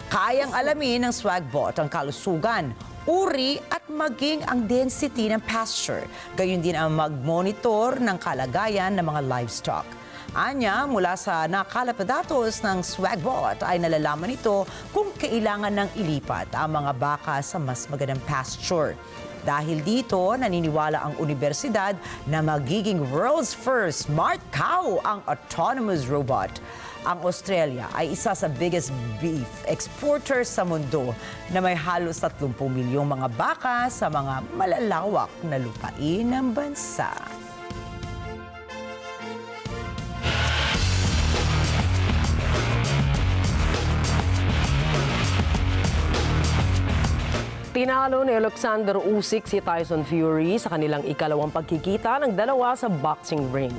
Speaker 12: kayang alamin ng Swagbot ang kalusugan, uri at maging ang density ng pasture. Gayon din ang mag-monitor ng kalagayan ng mga livestock. Anya, mula sa nakalap na datos ng Swagbot ay nalalaman nito kung kailangan ng ilipat ang mga baka sa mas magandang pasture. Dahil dito, naniniwala ang universidad na magiging world's first smart cow ang autonomous robot. Ang Australia ay isa sa biggest beef exporters sa mundo na may halos 30 milyong mga baka sa mga malalawak na lupain ng bansa.
Speaker 11: Tinalo ni Alexander Usyk si Tyson Fury sa kanilang ikalawang pagkikita ng dalawa sa boxing ring.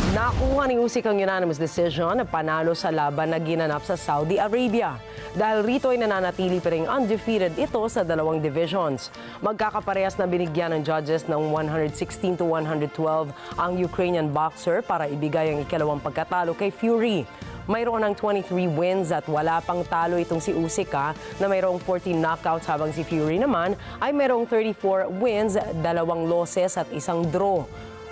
Speaker 11: Nakuha ni Usyk ang unanimous decision na panalo sa laban na ginanap sa Saudi Arabia. Dahil rito ay nananatili pa rin undefeated ito sa 2 divisions. Magkakaparehas na binigyan ng judges ng 116-112 ang Ukrainian boxer para ibigay ang ikalawang pagkatalo kay Fury. Mayroon ng 23 wins at wala pang talo itong si Usyk na mayroong 14 knockouts habang si Fury naman ay mayroong 34 wins, 2 losses at 1 draw.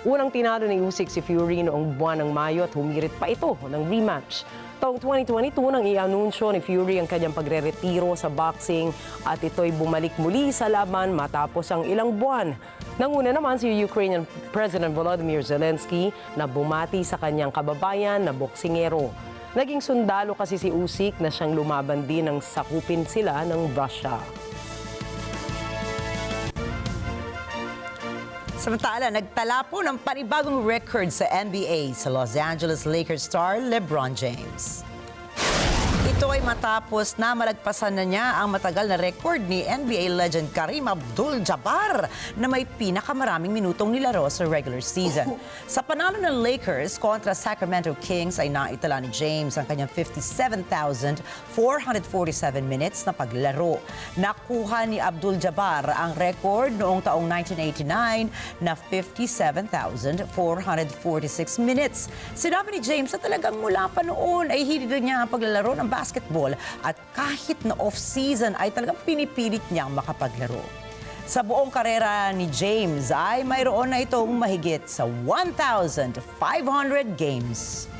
Speaker 11: Unang tinalo ni Usyk si Fury noong buwan ng Mayo at humirit pa ito ng rematch. Taong 2022 nang i-anunsyo ni Fury ang kanyang pagre-retiro sa boxing at ito'y bumalik muli sa laban matapos ang ilang buwan. Nanguna naman si Ukrainian President Volodymyr Zelensky na bumati sa kanyang kababayan na boksingero. Naging sundalo kasi si Usyk na siyang lumaban din nang sakupin sila ng Russia.
Speaker 12: Samantala, nagtala po ng panibagong record sa NBA sa Los Angeles Lakers star LeBron James. Ito ay matapos na malagpasan na niya ang matagal na record ni NBA legend Kareem Abdul-Jabbar na may pinakamaraming minutong nilaro sa regular season. Sa panalo ng Lakers kontra Sacramento Kings ay naitala ni James ang kanyang 57,447 minutes na paglaro. Nakuha ni Abdul-Jabbar ang record noong taong 1989 na 57,446 minutes. Sinabi ni James na talagang mula pa noon ay hilig niya ang paglalaro ng basketball at kahit na off-season ay talagang pinipilit niyang makapaglaro. Sa buong karera ni James ay mayroon na itong mahigit sa 1,500 games.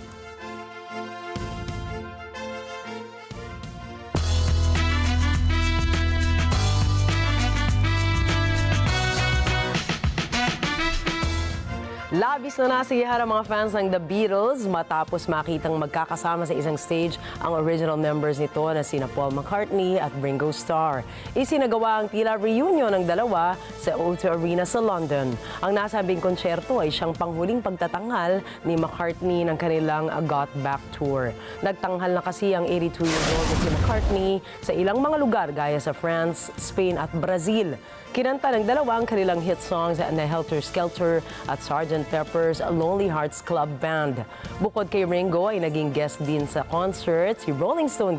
Speaker 11: Labis na nasiyahan ang mga fans ng The Beatles matapos makitang magkakasama sa isang stage ang original members nito na sina Paul McCartney at Ringo Starr. Isinagawa ang tila reunion ng dalawa sa O2 Arena sa London. Ang nasabing konsyerto ay siyang panghuling pagtatanghal ni McCartney ng kanilang Got Back Tour. Nagtanghal na kasi ang 82 years old na si McCartney sa ilang mga lugar gaya sa France, Spain at Brazil. Kinanta ng dalawa ang kanilang hit songs na Helter Skelter at Sgt. Pepper's Lonely Hearts Club Band. Bukod kay Ringo ay naging guest din sa concert si Rolling Stone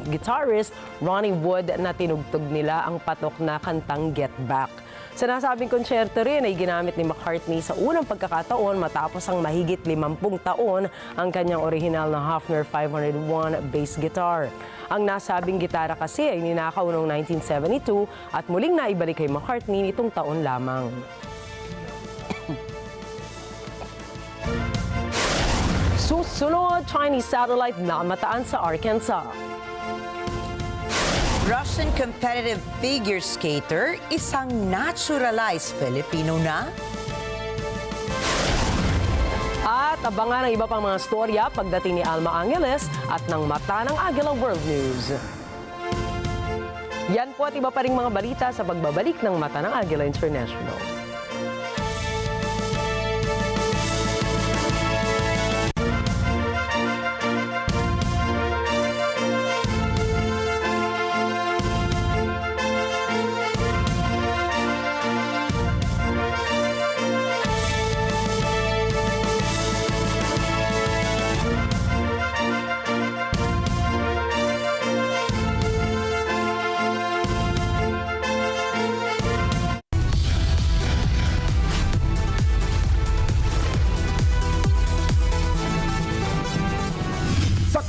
Speaker 11: guitarist Ronnie Wood na tinugtog nila ang patok na kantang Get Back. Sa nasabing konsyerto rin ay ginamit ni McCartney sa unang pagkakataon matapos ang mahigit 50 taon ang kanyang orihinal na Hofner 501 bass guitar. Ang nasabing gitara kasi ay ninakaw noong 1972 at muling naibalik kay McCartney nitong taon lamang. Susunod, Chinese satellite na mataan sa Arkansas.
Speaker 12: Russian competitive figure skater, isang naturalized Filipino na?
Speaker 11: At abangan ang iba pang mga storya pagdating ni Alma Angeles at ng mata ng Agila World News. Yan po at iba pa ring mga balita sa pagbabalik ng mata ng Agila International.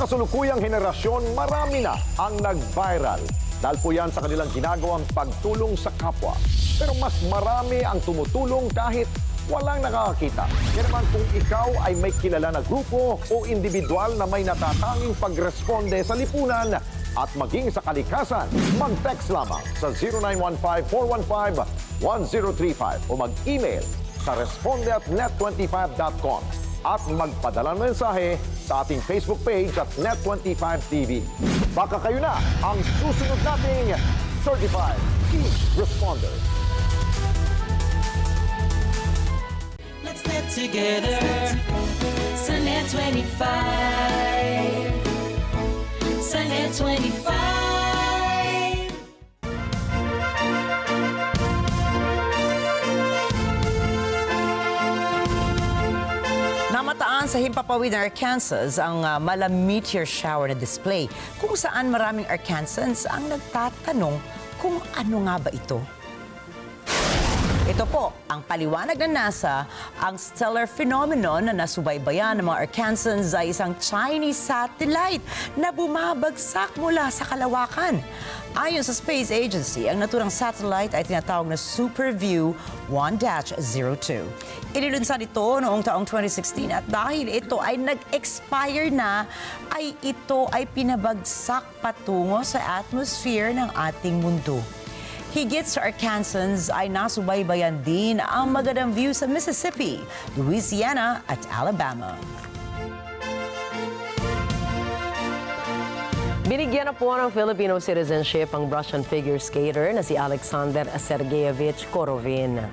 Speaker 2: Kasulukuyang henerasyon, marami na ang nag-viral. Dahil po yan sa kanilang ginagawang pagtulong sa kapwa. Pero mas marami ang tumutulong kahit walang nakakakita. Kaya naman kung ikaw ay may kilala na grupo o individual na may natatanging pagresponde sa lipunan at maging sa kalikasan, mag-text lamang sa 0915-415-1035 o mag-email sa responde@net25.com at magpadala ng mensahe sa ating Facebook page at NET25 TV. Baka kayo na ang susunod nating Certified Key Responder.
Speaker 13: Let's net together sa NET25. Sa NET25.
Speaker 12: Namataan sa himpapawid ng Arkansas ang Mala meteor shower na display kung saan maraming Arkansans ang nagtatanong kung ano nga ba ito. Ito po, ang paliwanag ng NASA, ang stellar phenomenon na nasubaybayan ng mga Arkansans ay isang Chinese satellite na bumabagsak mula sa kalawakan. Ayon sa Space Agency, ang naturang satellite ay tinatawag na SuperView 1-02. Inilunsad ito noong taong 2016 at dahil ito ay nag-expire na, ay ito ay pinabagsak patungo sa atmosphere ng ating mundo. Higit sa Arkansans ay nasubaybayan din ang magandang view sa Mississippi, Louisiana at Alabama.
Speaker 11: Binigyan na po ng Filipino citizenship ang Russian figure skater na si Alexander Sergeyevich Korovin.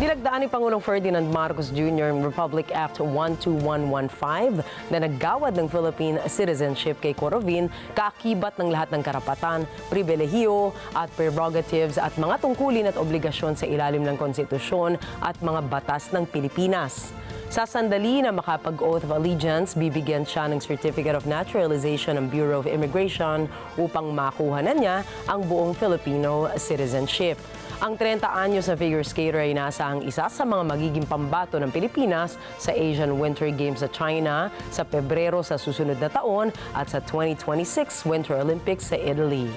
Speaker 11: Nilagdaan ni Pangulong Ferdinand Marcos Jr. ang Republic Act 12115 na naggawad ng Philippine citizenship kay Corovin, kaakibat ng lahat ng karapatan, pribilehiyo at prerogatives at mga tungkulin at obligasyon sa ilalim ng konstitusyon at mga batas ng Pilipinas. Sa sandali na makapag-oath of allegiance, bibigyan siya ng Certificate of Naturalization ng Bureau of Immigration upang makuha na niya ang buong Filipino citizenship. Ang 30 anyos na figure skater ay inaasahang isa sa mga magiging pambato ng Pilipinas sa Asian Winter Games sa China sa Pebrero sa susunod na taon at sa 2026 Winter Olympics sa Italy.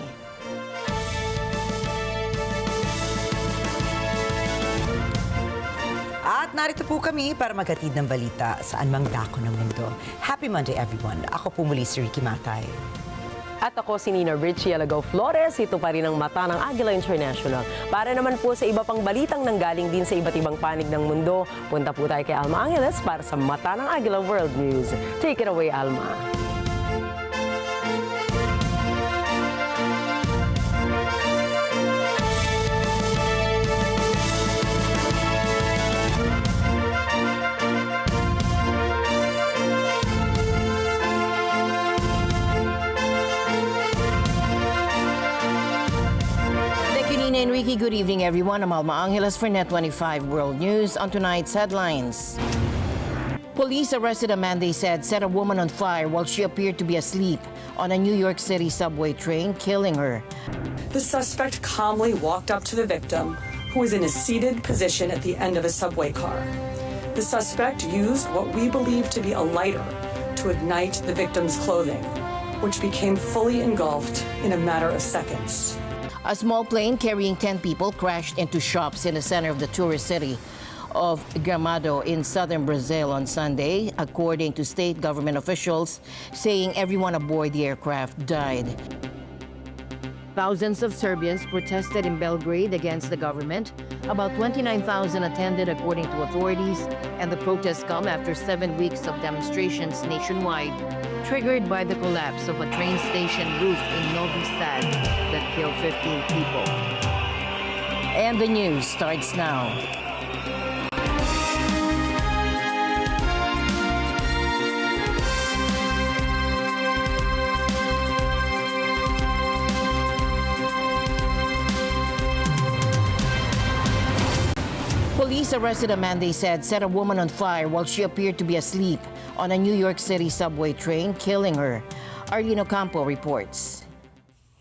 Speaker 12: At narito po kami para maghatid ng balita saan mang dako ng mundo. Happy Monday everyone. Ako po muli si Ricky Matay.
Speaker 11: At ako si Nina Richie Alagaw Flores, ito pa rin ang mata ng Agila International. Para naman po sa iba pang balitang nanggaling din sa iba't ibang panig ng mundo, punta po tayo kay Alma Angeles para sa mata ng Agila World News. Take it away, Alma.
Speaker 15: Enrique, good evening everyone. I'm Alma Angeles for NET25 World News. On tonight's headlines. Police arrested a man they said set a woman on fire while she appeared to be asleep on a New York City subway train, killing her.
Speaker 17: The suspect calmly walked up to the victim, who was in a seated position at the end of a subway car. The suspect used what we believe to be a lighter to ignite the victim's clothing, which became fully engulfed in a matter of seconds.
Speaker 15: A small plane carrying 10 people crashed into shops in the center of the tourist city of Gramado in southern Brazil on Sunday, according to state government officials, saying everyone aboard the aircraft died. Thousands of Serbians protested in Belgrade against the government. About 29,000 attended, according to authorities, and the protests come after 7 weeks of demonstrations nationwide, triggered by the collapse of a train station roof in Novi Sad that killed 15 people. And the news starts now. Police arrested a man they said set a woman on fire while she appeared to be asleep on a New York City subway train, killing her. Arlene Ocampo reports.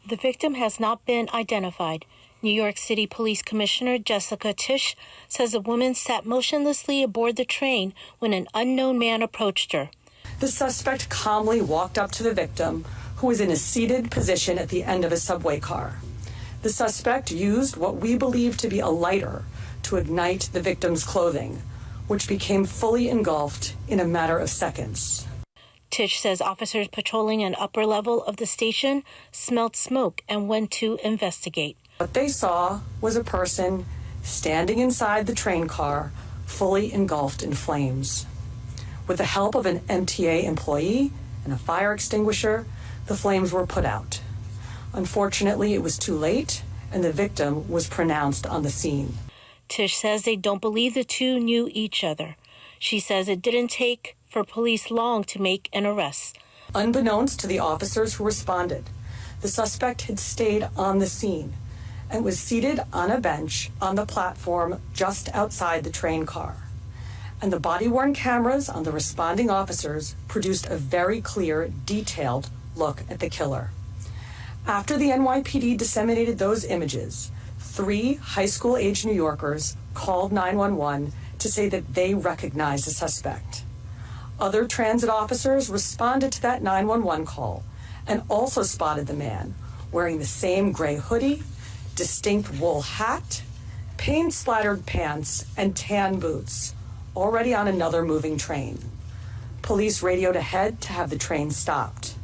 Speaker 18: The victim has not been identified. New York City Police Commissioner Jessica Tisch says the woman sat motionlessly aboard the train when an unknown man approached her.
Speaker 17: The suspect calmly walked up to the victim, who was in a seated position at the end of a subway car. The suspect used what we believe to be a lighter to ignite the victim's clothing, which became fully engulfed in a matter of seconds.
Speaker 18: Tisch says officers patrolling an upper level of the station smelled smoke and went to investigate.
Speaker 17: What they saw was a person standing inside the train car, fully engulfed in flames. With the help of an MTA employee and a fire extinguisher, the flames were put out. Unfortunately, it was too late, and the victim was pronounced on the scene.
Speaker 18: Tisch says they don't believe the two knew each other. She says it didn't take for police long to make an arrest.
Speaker 17: Unbeknownst to the officers who responded, the suspect had stayed on the scene and was seated on a bench on the platform just outside the train car. And the body-worn cameras on the responding officers produced a very clear, detailed look at the killer. After the NYPD disseminated those images, 3 high school-age New Yorkers called 911 to say that they recognized the suspect. Other transit officers responded to that 911 call and also spotted the man wearing the same gray hoodie, distinct wool hat, paint-splattered pants, and tan boots, already on another moving train. Police radioed ahead to have the train stopped.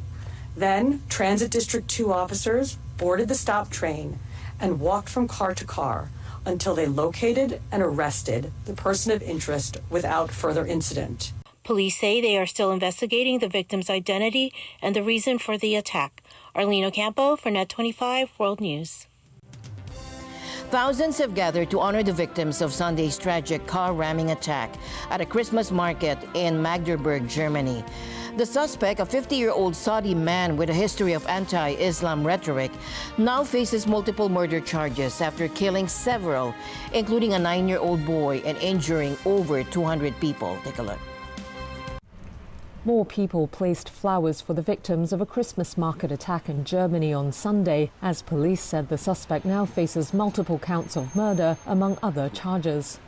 Speaker 17: Then, Transit District 2 officers boarded the stopped train and walked from car to car until they located and arrested the person of interest without further incident.
Speaker 18: Police say they are still investigating the victim's identity and the reason for the attack. Arlene Ocampo for NET25 World News.
Speaker 15: Thousands have gathered to honor the victims of Sunday's tragic car ramming attack at a Christmas market in Magdeburg, Germany. The suspect, a 50-year-old Saudi man with a history of anti-Islam rhetoric, now faces multiple murder charges after killing several, including a 9-year-old boy, and injuring over 200 people. Take a look.
Speaker 19: More people placed flowers for the victims of a Christmas market attack in Germany on Sunday, as police said the suspect now faces multiple counts of murder, among other charges.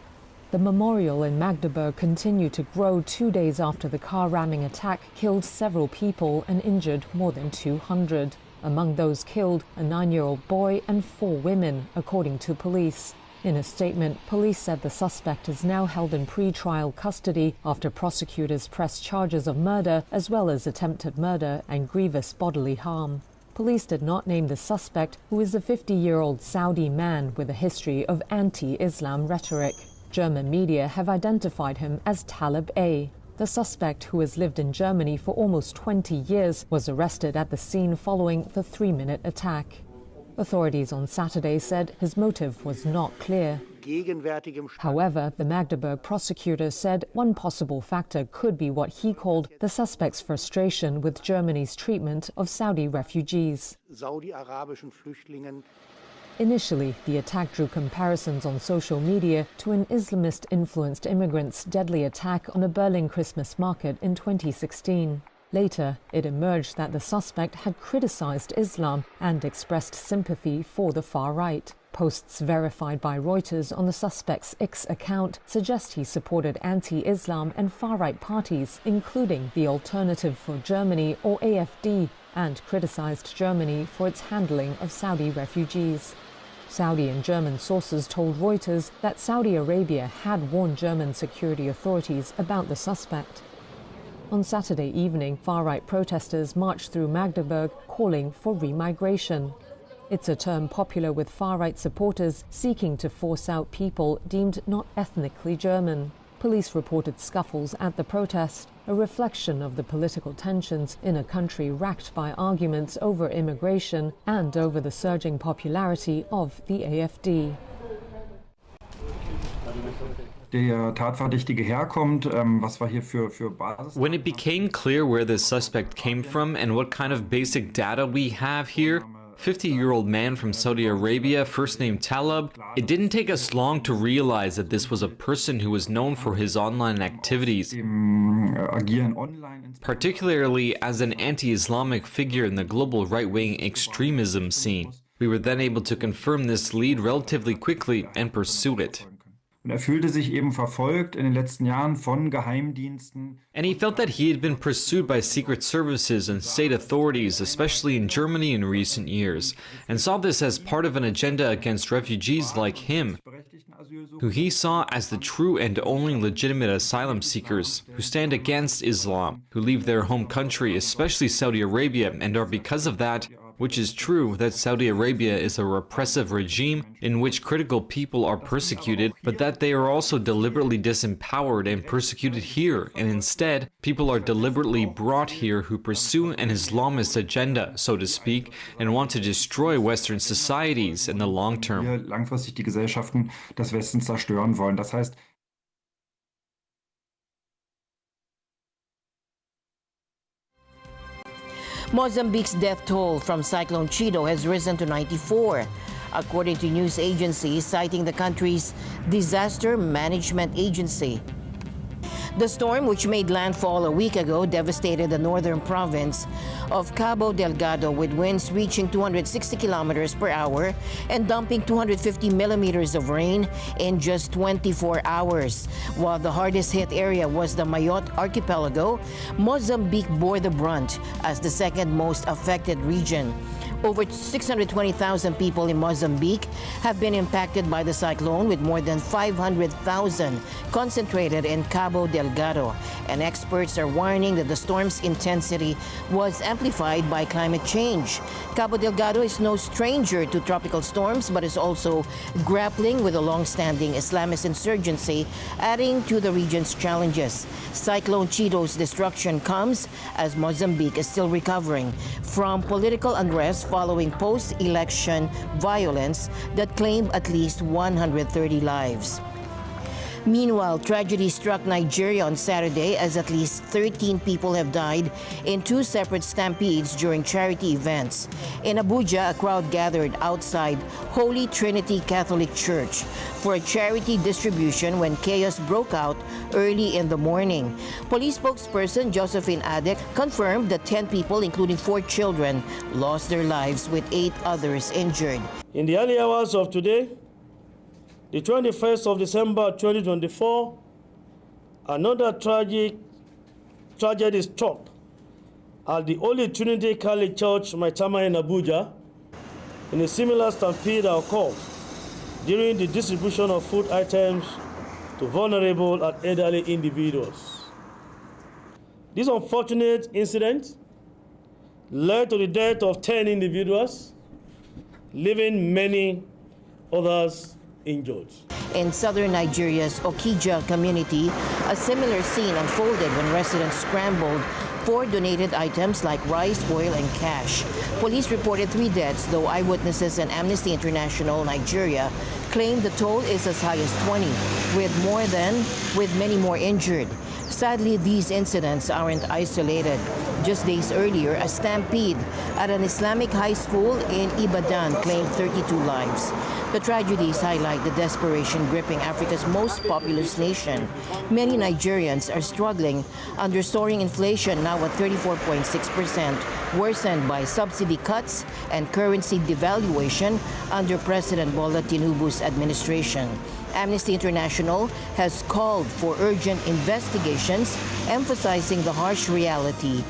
Speaker 19: The memorial in Magdeburg continued to grow 2 days after the car ramming attack killed several people and injured more than 200. Among those killed, a 9-year-old boy and 4 women, according to police. In a statement, police said the suspect is now held in pre-trial custody after prosecutors pressed charges of murder as well as attempted murder and grievous bodily harm. Police did not name the suspect, who is a 50-year-old Saudi man with a history of anti-Islam rhetoric. German media have identified him as Talib A. The suspect, who has lived in Germany for almost 20 years, was arrested at the scene following the 3-minute attack. Authorities on Saturday said his motive was not clear. However, the Magdeburg prosecutor said one possible factor could be what he called the suspect's frustration with Germany's treatment of Saudi refugees. Initially, the attack drew comparisons on social media to an Islamist-influenced immigrants' deadly attack on a Berlin Christmas market in 2016. Later, it emerged that the suspect had criticized Islam and expressed sympathy for the far right. Posts verified by Reuters on the suspect's X account suggest he supported anti-Islam and far-right parties, including the Alternative for Germany, or AfD, and criticized Germany for its handling of Saudi refugees. Saudi and German sources told Reuters that Saudi Arabia had warned German security authorities about the suspect. On Saturday evening, far-right protesters marched through Magdeburg calling for remigration. It's a term popular with far-right supporters seeking to force out people deemed not ethnically German. Police reported scuffles at the protest, a reflection of the political tensions in a country racked by arguments over immigration and over the surging popularity of the AfD.
Speaker 20: When it became clear where the suspect came from and what kind of basic data we have here, 50-year-old man from Saudi Arabia, first name Talib, it didn't take us long to realize that this was a person who was known for his online activities, particularly as an anti-Islamic figure in the global right-wing extremism scene. We were then able to confirm this lead relatively quickly and pursue it.
Speaker 21: Und fühlte sich eben verfolgt in den letzten Jahren von Geheimdiensten.
Speaker 20: And he felt that he had been pursued by secret services and state authorities, especially in Germany in recent years, and saw this as part of an agenda against refugees like him, who he saw as the true and only legitimate asylum seekers, who stand against Islam, who leave their home country, especially Saudi Arabia, and are because of that, which is true, that Saudi Arabia is a repressive regime in which critical people are persecuted, but that they are also deliberately disempowered and persecuted here, and instead, people are deliberately brought here who pursue an Islamist agenda, so to speak, and want to destroy Western societies in the long term.
Speaker 21: Langfristig die Gesellschaften des Westens zerstören wollen. Das heißt,
Speaker 15: Mozambique's death toll from Cyclone Chido has risen to 94, according to news agencies citing the country's disaster management agency. The storm, which made landfall a week ago, devastated the northern province of Cabo Delgado with winds reaching 260 kilometers per hour and dumping 250 millimeters of rain in just 24 hours. While the hardest hit area was the Mayotte archipelago, Mozambique bore the brunt as the second most affected region. Over 620,000 people in Mozambique have been impacted by the cyclone, with more than 500,000 concentrated in Cabo Delgado. And experts are warning that the storm's intensity was amplified by climate change. Cabo Delgado is no stranger to tropical storms, but is also grappling with a long-standing Islamist insurgency, adding to the region's challenges. Cyclone Chido's destruction comes as Mozambique is still recovering from political unrest following post-election violence that claimed at least 130 lives. Meanwhile, tragedy struck Nigeria on Saturday as at least 13 people have died in two separate stampedes during charity events. In Abuja, a crowd gathered outside Holy Trinity Catholic Church for a charity distribution when chaos broke out early in the morning. Police spokesperson Josephine Adek confirmed that 10 people, including 4 children, lost their lives with 8 others injured.
Speaker 1: In the early hours of today, the 21st of December 2024, another tragedy struck at the Holy Trinity Catholic Church, Maitama in Abuja, in a similar stampede that occurred during the distribution of food items to vulnerable and elderly individuals. This unfortunate incident led to the death of 10 individuals, leaving many others injured.
Speaker 15: In southern Nigeria's Okija community, a similar scene unfolded when residents scrambled for donated items like rice, oil, and cash. Police reported 3 deaths, though eyewitnesses and Amnesty International Nigeria claim the toll is as high as 20, with many more injured. Sadly, these incidents aren't isolated. Just days earlier, a stampede at an Islamic high school in Ibadan claimed 32 lives. The tragedies highlight the desperation gripping Africa's most populous nation. Many Nigerians are struggling under soaring inflation, now at 34.6%, worsened by subsidy cuts and currency devaluation under President Bola Tinubu's administration. Amnesty International has called for urgent investigations, emphasizing the harsh reality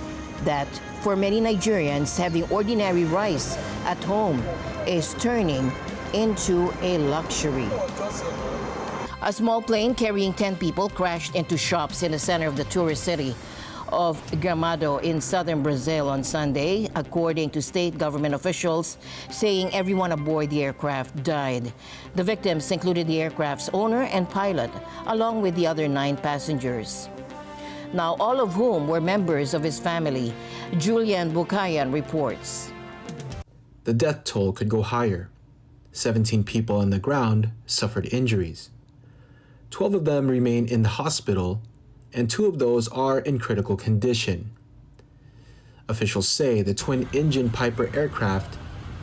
Speaker 15: that for many Nigerians, having ordinary rice at home is turning into a luxury. A small plane carrying 10 people crashed into shops in the center of the tourist city of Gramado in southern Brazil on Sunday, according to state government officials, saying everyone aboard the aircraft died. The victims included the aircraft's owner and pilot, along with the other 9 passengers. Now, all of whom were members of his family. Julian Bukayan reports.
Speaker 5: The death toll could go higher. 17 people on the ground suffered injuries. 12 of them remain in the hospital, and 2 of those are in critical condition. Officials say the twin-engine Piper aircraft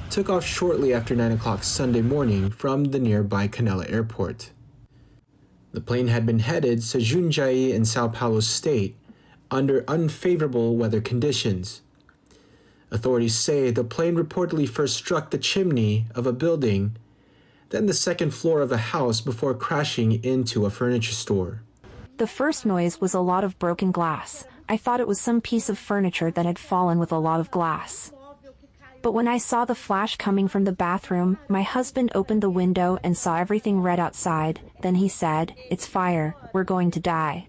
Speaker 5: took off shortly after 9 o'clock Sunday morning from the nearby Canela Airport. The plane had been headed to Jundiaí in Sao Paulo State under unfavorable weather conditions. Authorities say the plane reportedly first struck the chimney of a building, then the second floor of a house before crashing into a furniture store.
Speaker 22: The first noise was a lot of broken glass. I thought it was some piece of furniture that had fallen with a lot of glass. But when I saw the flash coming from the bathroom, my husband opened the window and saw everything red outside. Then he said, "It's fire, we're going to die."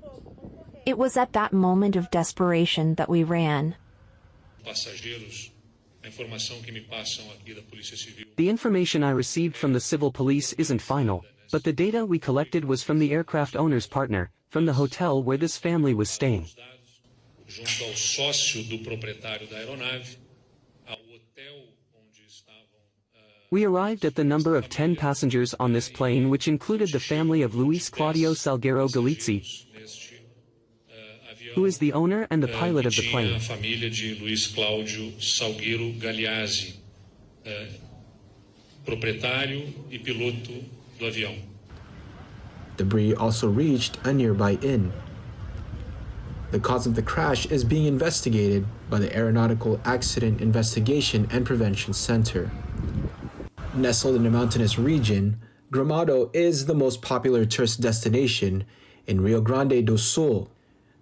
Speaker 22: It was at that moment of desperation that we ran.
Speaker 23: The information I received from the civil police isn't final, but the data we collected was from the aircraft owner's partner, from the hotel where this family was staying. We arrived at the number of 10 passengers on this plane, which included the family of Luis Claudio Salguero Galizzi, who is the owner and the pilot of the plane.
Speaker 5: Debris also reached a nearby inn. The cause of the crash is being investigated by the Aeronautical Accident Investigation and Prevention Center. Nestled in a mountainous region, Gramado is the most popular tourist destination in Rio Grande do Sul.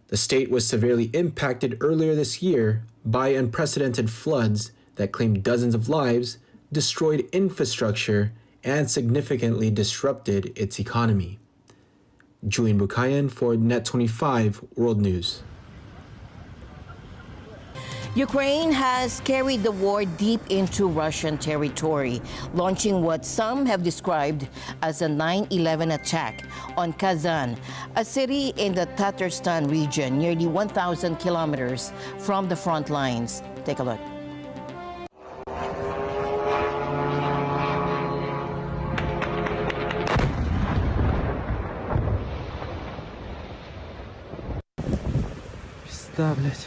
Speaker 5: The state was severely impacted earlier this year by unprecedented floods that claimed dozens of lives, destroyed infrastructure, and significantly disrupted its economy. Julian Bukayan for NET25 World News.
Speaker 15: Ukraine has carried the war deep into Russian territory, launching what some have described as a 9/11 attack on Kazan, a city in the Tatarstan region, nearly 1,000 kilometers from the front lines. Take a look.
Speaker 3: tablet.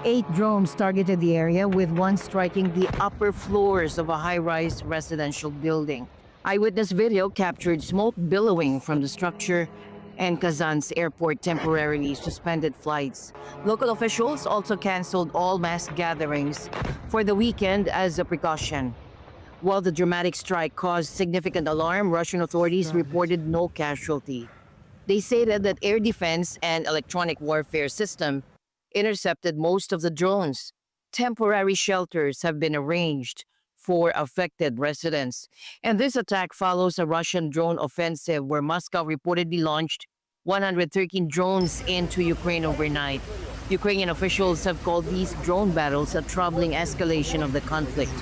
Speaker 15: Eight drones targeted the area, with one striking the upper floors of a high-rise residential building. Eyewitness video captured smoke billowing from the structure, and Kazan's airport temporarily suspended flights. Local officials also canceled all mass gatherings for the weekend as a precaution. While the dramatic strike caused significant alarm, Russian authorities reported no casualty. They stated that air defense and electronic warfare system intercepted most of the drones. Temporary shelters have been arranged for affected residents. And this attack follows a Russian drone offensive where Moscow reportedly launched 113 drones into Ukraine overnight. Ukrainian officials have called these drone battles a troubling escalation of the conflict.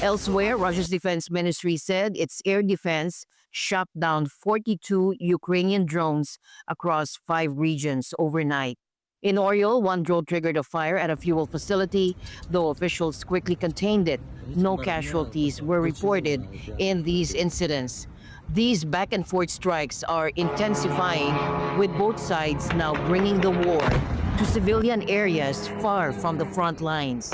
Speaker 15: Elsewhere, Russia's defense ministry said its air defense shot down 42 Ukrainian drones across 5 regions overnight. In Oriol, one drone triggered a fire at a fuel facility, though officials quickly contained it. No casualties were reported in these incidents. These back-and-forth strikes are intensifying, with both sides now bringing the war to civilian areas far from the front lines.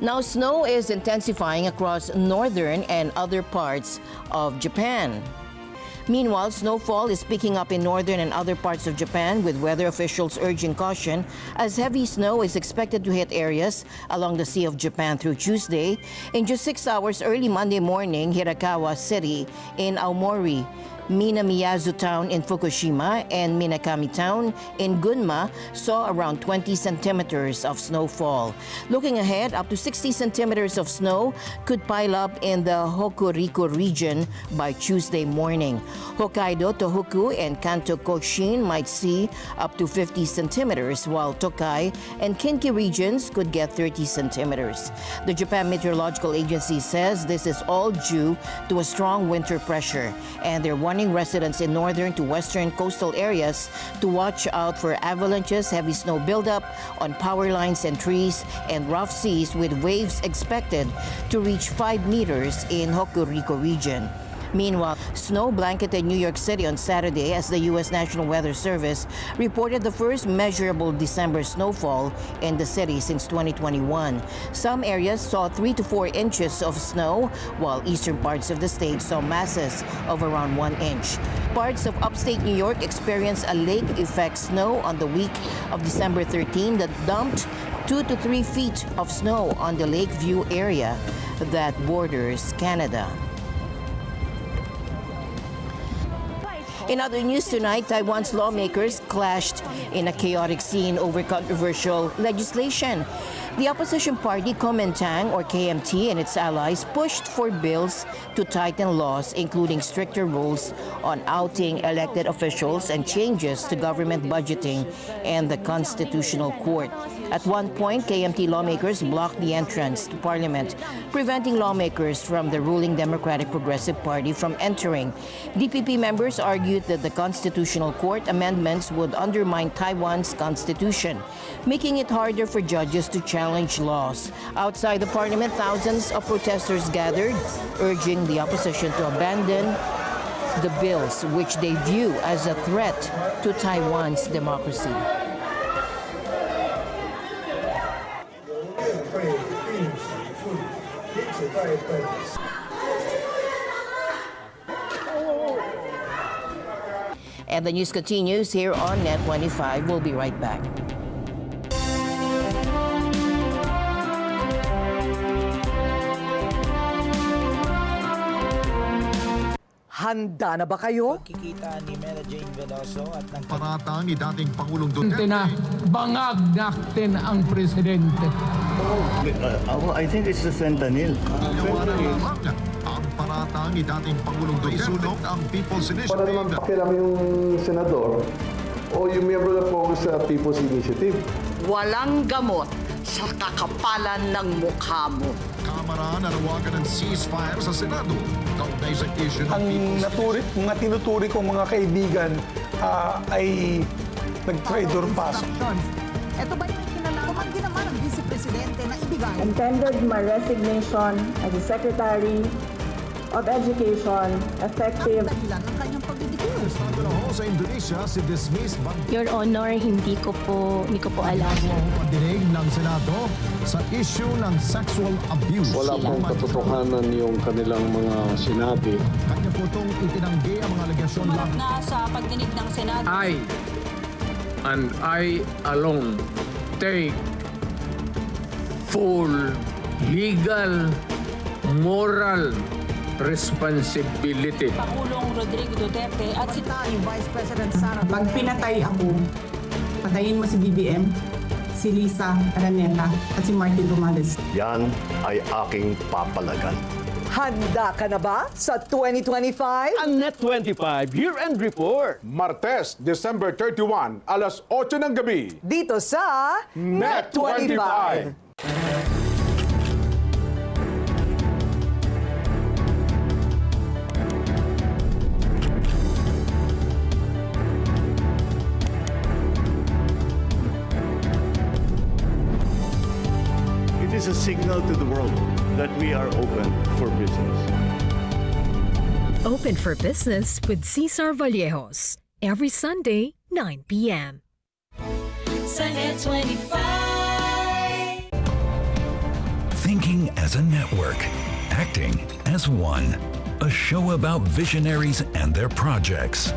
Speaker 15: Now, snow is intensifying across northern and other parts of Japan. Meanwhile, snowfall is picking up in northern and other parts of Japan, with weather officials urging caution as heavy snow is expected to hit areas along the Sea of Japan through Tuesday. In just 6 hours early Monday morning, Hirakawa City in Aomori, Minamiyazu Town in Fukushima, and Minakami Town in Gunma saw around 20 centimeters of snowfall. Looking ahead, up to 60 centimeters of snow could pile up in the Hokuriku region by Tuesday morning. Hokkaido, Tohoku, and Kanto Koshin might see up to 50 centimeters, while Tokai and Kinki regions could get 30 centimeters. The Japan Meteorological Agency says this is all due to a strong winter pressure, and they're warning residents in northern to western coastal areas to watch out for avalanches, heavy snow buildup on power lines and trees, and rough seas, with waves expected to reach 5 meters in Hokuriku region. Meanwhile, snow blanketed New York City on Saturday as the U.S. National Weather Service reported the first measurable December snowfall in the city since 2021. Some areas saw 3 to 4 inches of snow, while eastern parts of the state saw masses of around 1 inch. Parts of upstate New York experienced a lake effect snow on the week of December 13 that dumped 2 to 3 feet of snow on the Lakeview area that borders Canada. In other news tonight, Taiwan's lawmakers clashed in a chaotic scene over controversial legislation. The opposition party Kuomintang, or KMT, and its allies pushed for bills to tighten laws, including stricter rules on outing elected officials and changes to government budgeting and the Constitutional Court. At one point, KMT lawmakers blocked the entrance to Parliament, preventing lawmakers from the ruling Democratic Progressive Party from entering. DPP members argued that the Constitutional Court amendments would undermine Taiwan's constitution, making it harder for judges to challenge laws. Outside the parliament, thousands of protesters gathered, urging the opposition to abandon the bills, which they view as a threat to Taiwan's democracy. And the news continues here on NET25. We'll be right back.
Speaker 4: Handa na ba kayo?
Speaker 7: Kikita ni Mela Jane Veloso at ng
Speaker 8: Paratang ni dating Pangulong Duterte.
Speaker 9: Bangag natin ang presidente.
Speaker 7: I think it's the fentanyl.
Speaker 8: Yawanan lamang ang paratang ni dating Pangulong Duterte. Isunog ang People's
Speaker 14: Wala naman
Speaker 8: Initiative.
Speaker 14: pakialam yung senador o yung miyembro ng Congress sa People's Initiative.
Speaker 10: Walang gamot sa kakapalan ng mukha mo.
Speaker 8: Kamara nanawagan ng ceasefire sa Senado. Kaugnay sa issue ng
Speaker 9: Ang mga tinuturi kong mga kaibigan ay nag-traitor pass.
Speaker 16: Ito ba yung kinalaman din naman ng Vice Presidente na ibigay?
Speaker 25: Intended my resignation as a Secretary of Education effective.
Speaker 8: Sa Indonesia, si dismiss
Speaker 18: Your Honor, hindi ko po alam.
Speaker 8: pagdinig ng Senado sa issue ng sexual abuse.
Speaker 14: Wala pong katotohanan yung kanilang mga sinabi.
Speaker 8: Kanya po itong itinanggi ang mga alegasyon lang.
Speaker 18: Na sa pagdinig ng Senado.
Speaker 2: I and I alone take full legal, moral responsibility.
Speaker 18: Pangulong Rodrigo Duterte at si
Speaker 25: Vice President Sara.
Speaker 3: Pag pinatay ako, patayin mo si BBM, si Lisa Araneta at si Martin Romales.
Speaker 7: Yan ay aking papalagan.
Speaker 4: Handa ka na ba sa 2025?
Speaker 6: Ang NET25 Year-End Report.
Speaker 13: Martes, December 31, alas 8 ng gabi.
Speaker 4: Dito sa
Speaker 13: NET25.
Speaker 7: It is a signal to the world that we are open for business.
Speaker 24: Open for Business with Cesar Vallejos. Every Sunday, 9 p.m.
Speaker 26: Sa NET25.
Speaker 27: Thinking as a network, acting as one. A show about visionaries and their projects.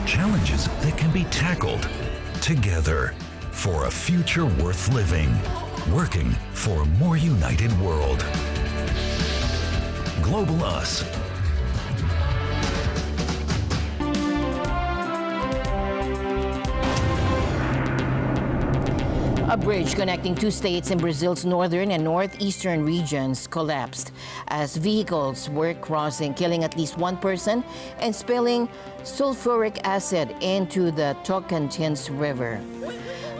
Speaker 27: Challenges that can be tackled together for a future worth living. Working for a more united world. Global Us.
Speaker 15: A bridge connecting two states in Brazil's northern and northeastern regions collapsed as vehicles were crossing, killing at least one person and spilling sulfuric acid into the Tocantins River.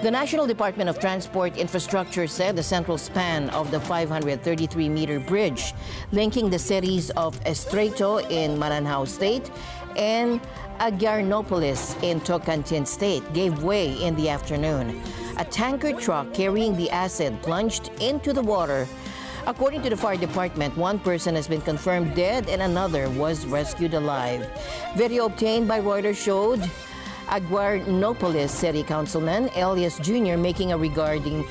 Speaker 15: The National Department of Transport Infrastructure said the central span of the 533-meter bridge linking the cities of Estreito in Maranhão State and Agarnopolis in Tocantins State gave way in the afternoon. A tanker truck carrying the acid plunged into the water. According to the fire department, one person has been confirmed dead and another was rescued alive. Video obtained by Reuters showed Aguarnopolis City Councilman Elias Jr. making a recording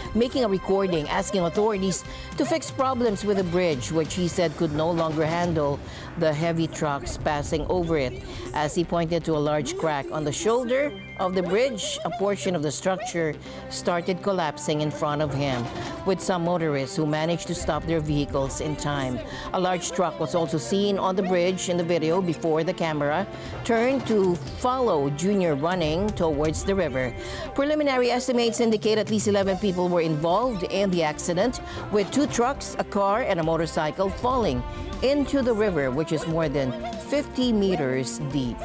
Speaker 15: asking authorities to fix problems with the bridge, which he said could no longer handle the heavy trucks passing over it. As he pointed to a large crack on the shoulder of the bridge, a portion of the structure started collapsing in front of him, with some motorists who managed to stop their vehicles in time. A large truck was also seen on the bridge in the video before the camera turned to follow Jr. running towards the river. Preliminary estimates indicate at least 11 people were involved in the accident, with two trucks, a car, and a motorcycle falling into the river, which is more than 50 meters deep.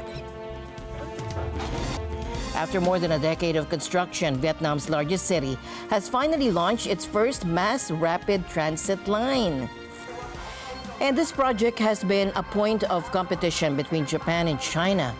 Speaker 15: After more than a decade of construction, Vietnam's largest city has finally launched its first mass rapid transit line. And this project has been a point of competition between Japan and China,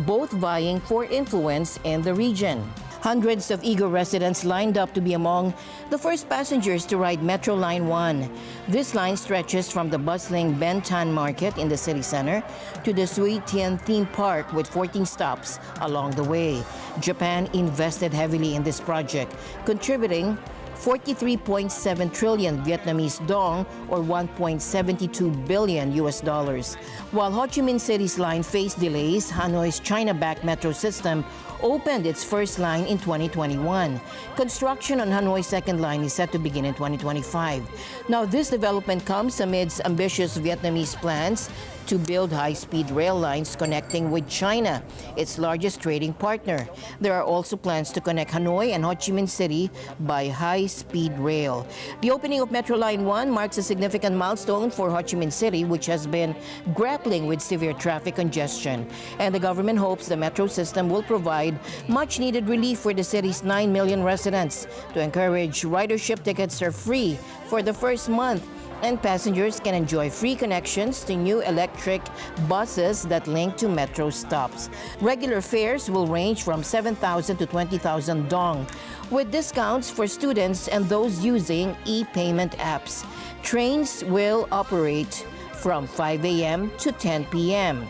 Speaker 15: both vying for influence in the region. Hundreds of eager residents lined up to be among the first passengers to ride Metro Line 1. This line stretches from the bustling Ben Thanh Market in the city center to the Sui Tien theme park with 14 stops along the way. Japan invested heavily in this project, contributing 43.7 trillion Vietnamese dong or $1.72 billion. While Ho Chi Minh City's line faced delays, Hanoi's China-backed metro system opened its first line in 2021. Construction on Hanoi's second line is set to begin in 2025. Now, this development comes amidst ambitious Vietnamese plans to build high-speed rail lines connecting with China, its largest trading partner. There are also plans to connect Hanoi and Ho Chi Minh City by high-speed rail. The opening of Metro Line 1 marks a significant milestone for Ho Chi Minh City, which has been grappling with severe traffic congestion. And the government hopes the metro system will provide much-needed relief for the city's 9 million residents. To encourage ridership, tickets are free for the first month And passengers can enjoy free connections to new electric buses that link to metro stops. Regular fares will range from 7,000 to 20,000 dong, with discounts for students and those using e-payment apps. Trains will operate from 5 a.m. to 10 p.m.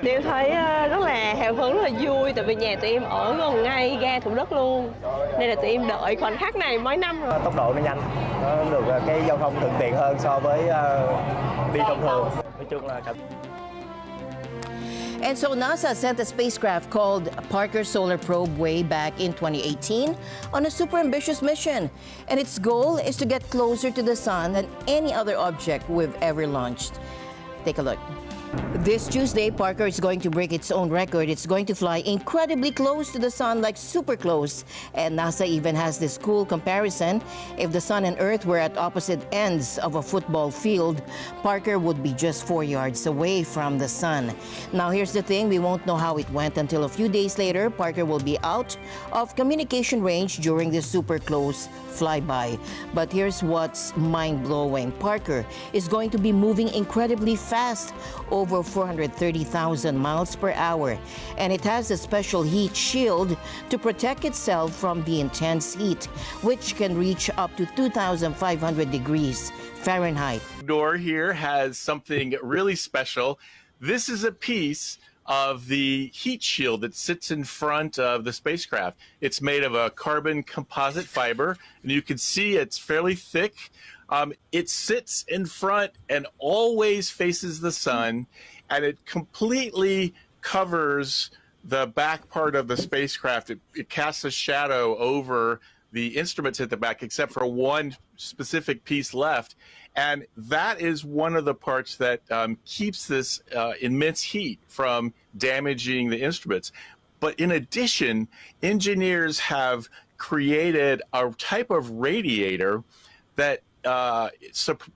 Speaker 1: Em thấy rất là hào hứng, rất là vui, tại vì nhà tụi em ở gần ngay ga Thủ Đức luôn, nên là tụi em đợi khoảnh khắc này mấy năm rồi.
Speaker 11: Tốc độ nó nhanh, nó được cái giao thông thuận tiện hơn so với đi thông thường. Nói chung là
Speaker 15: And so NASA sent a spacecraft called Parker Solar Probe way back in 2018 on a super ambitious mission. And its goal is to get closer to the sun than any other object we've ever launched. Take a look. This Tuesday, Parker is going to break its own record. It's going to fly incredibly close to the sun, like super close. And NASA even has this cool comparison. If the sun and Earth were at opposite ends of a football field, Parker would be just 4 yards away from the sun. Now, here's the thing. We won't know how it went until a few days later. Parker will be out of communication range during this super close flyby. But here's what's mind-blowing. Parker is going to be moving incredibly fast, over 430,000 miles per hour, and it has a special heat shield to protect itself from the intense heat, which can reach up to 2,500 degrees Fahrenheit.
Speaker 12: Door here has something really special. This is a piece of the heat shield that sits in front of the spacecraft. It's made of a carbon composite fiber, and you can see it's fairly thick. It sits in front and always faces the sun, and it completely covers the back part of the spacecraft. It casts a shadow over the instruments at the back, except for one specific piece left. And that is one of the parts that keeps this immense heat from damaging the instruments. But in addition, engineers have created a type of radiator that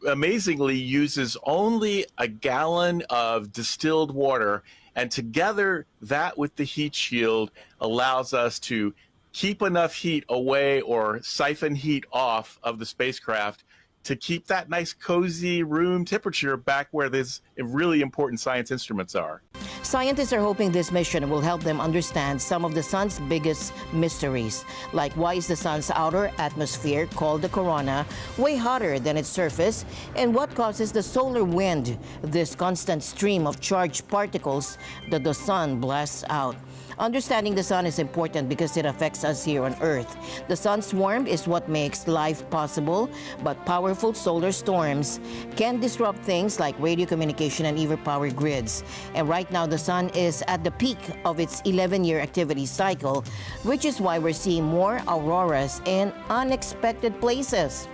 Speaker 12: amazingly uses only a gallon of distilled water, and together that with the heat shield allows us to keep enough heat away or siphon heat off of the spacecraft to keep that nice cozy room temperature back where these really important science instruments are.
Speaker 15: Scientists are hoping this mission will help them understand some of the sun's biggest mysteries, like why is the sun's outer atmosphere, called the corona, way hotter than its surface, and what causes the solar wind, this constant stream of charged particles that the sun blasts out. Understanding the sun is important because it affects us here on Earth. The sun's warmth is what makes life possible, but powerful solar storms can disrupt things like radio communication and even power grids. And right now, the sun is at the peak of its 11-year activity cycle, which is why we're seeing more auroras in unexpected places.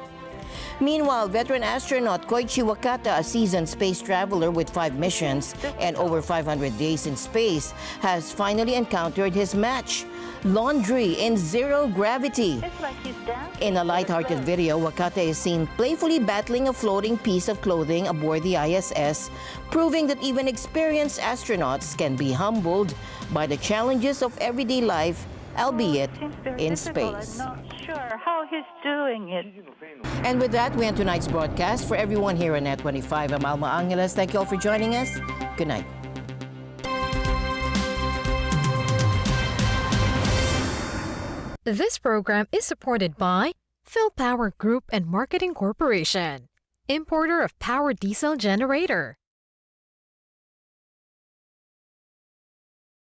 Speaker 15: Meanwhile, veteran astronaut Koichi Wakata, a seasoned space traveler with 5 missions and over 500 days in space, has finally encountered his match, laundry in zero gravity. In a light-hearted video, Wakata is seen playfully battling a floating piece of clothing aboard the ISS, proving that even experienced astronauts can be humbled by the challenges of everyday life, albeit in space.
Speaker 17: I'm not sure how he's doing it.
Speaker 15: And with that, we end tonight's broadcast. For everyone here on NET25, I'm Alma Angeles. Thank you all for joining us. Good night.
Speaker 24: This program is supported by PhilPower Group and Marketing Corporation, importer of power diesel generator.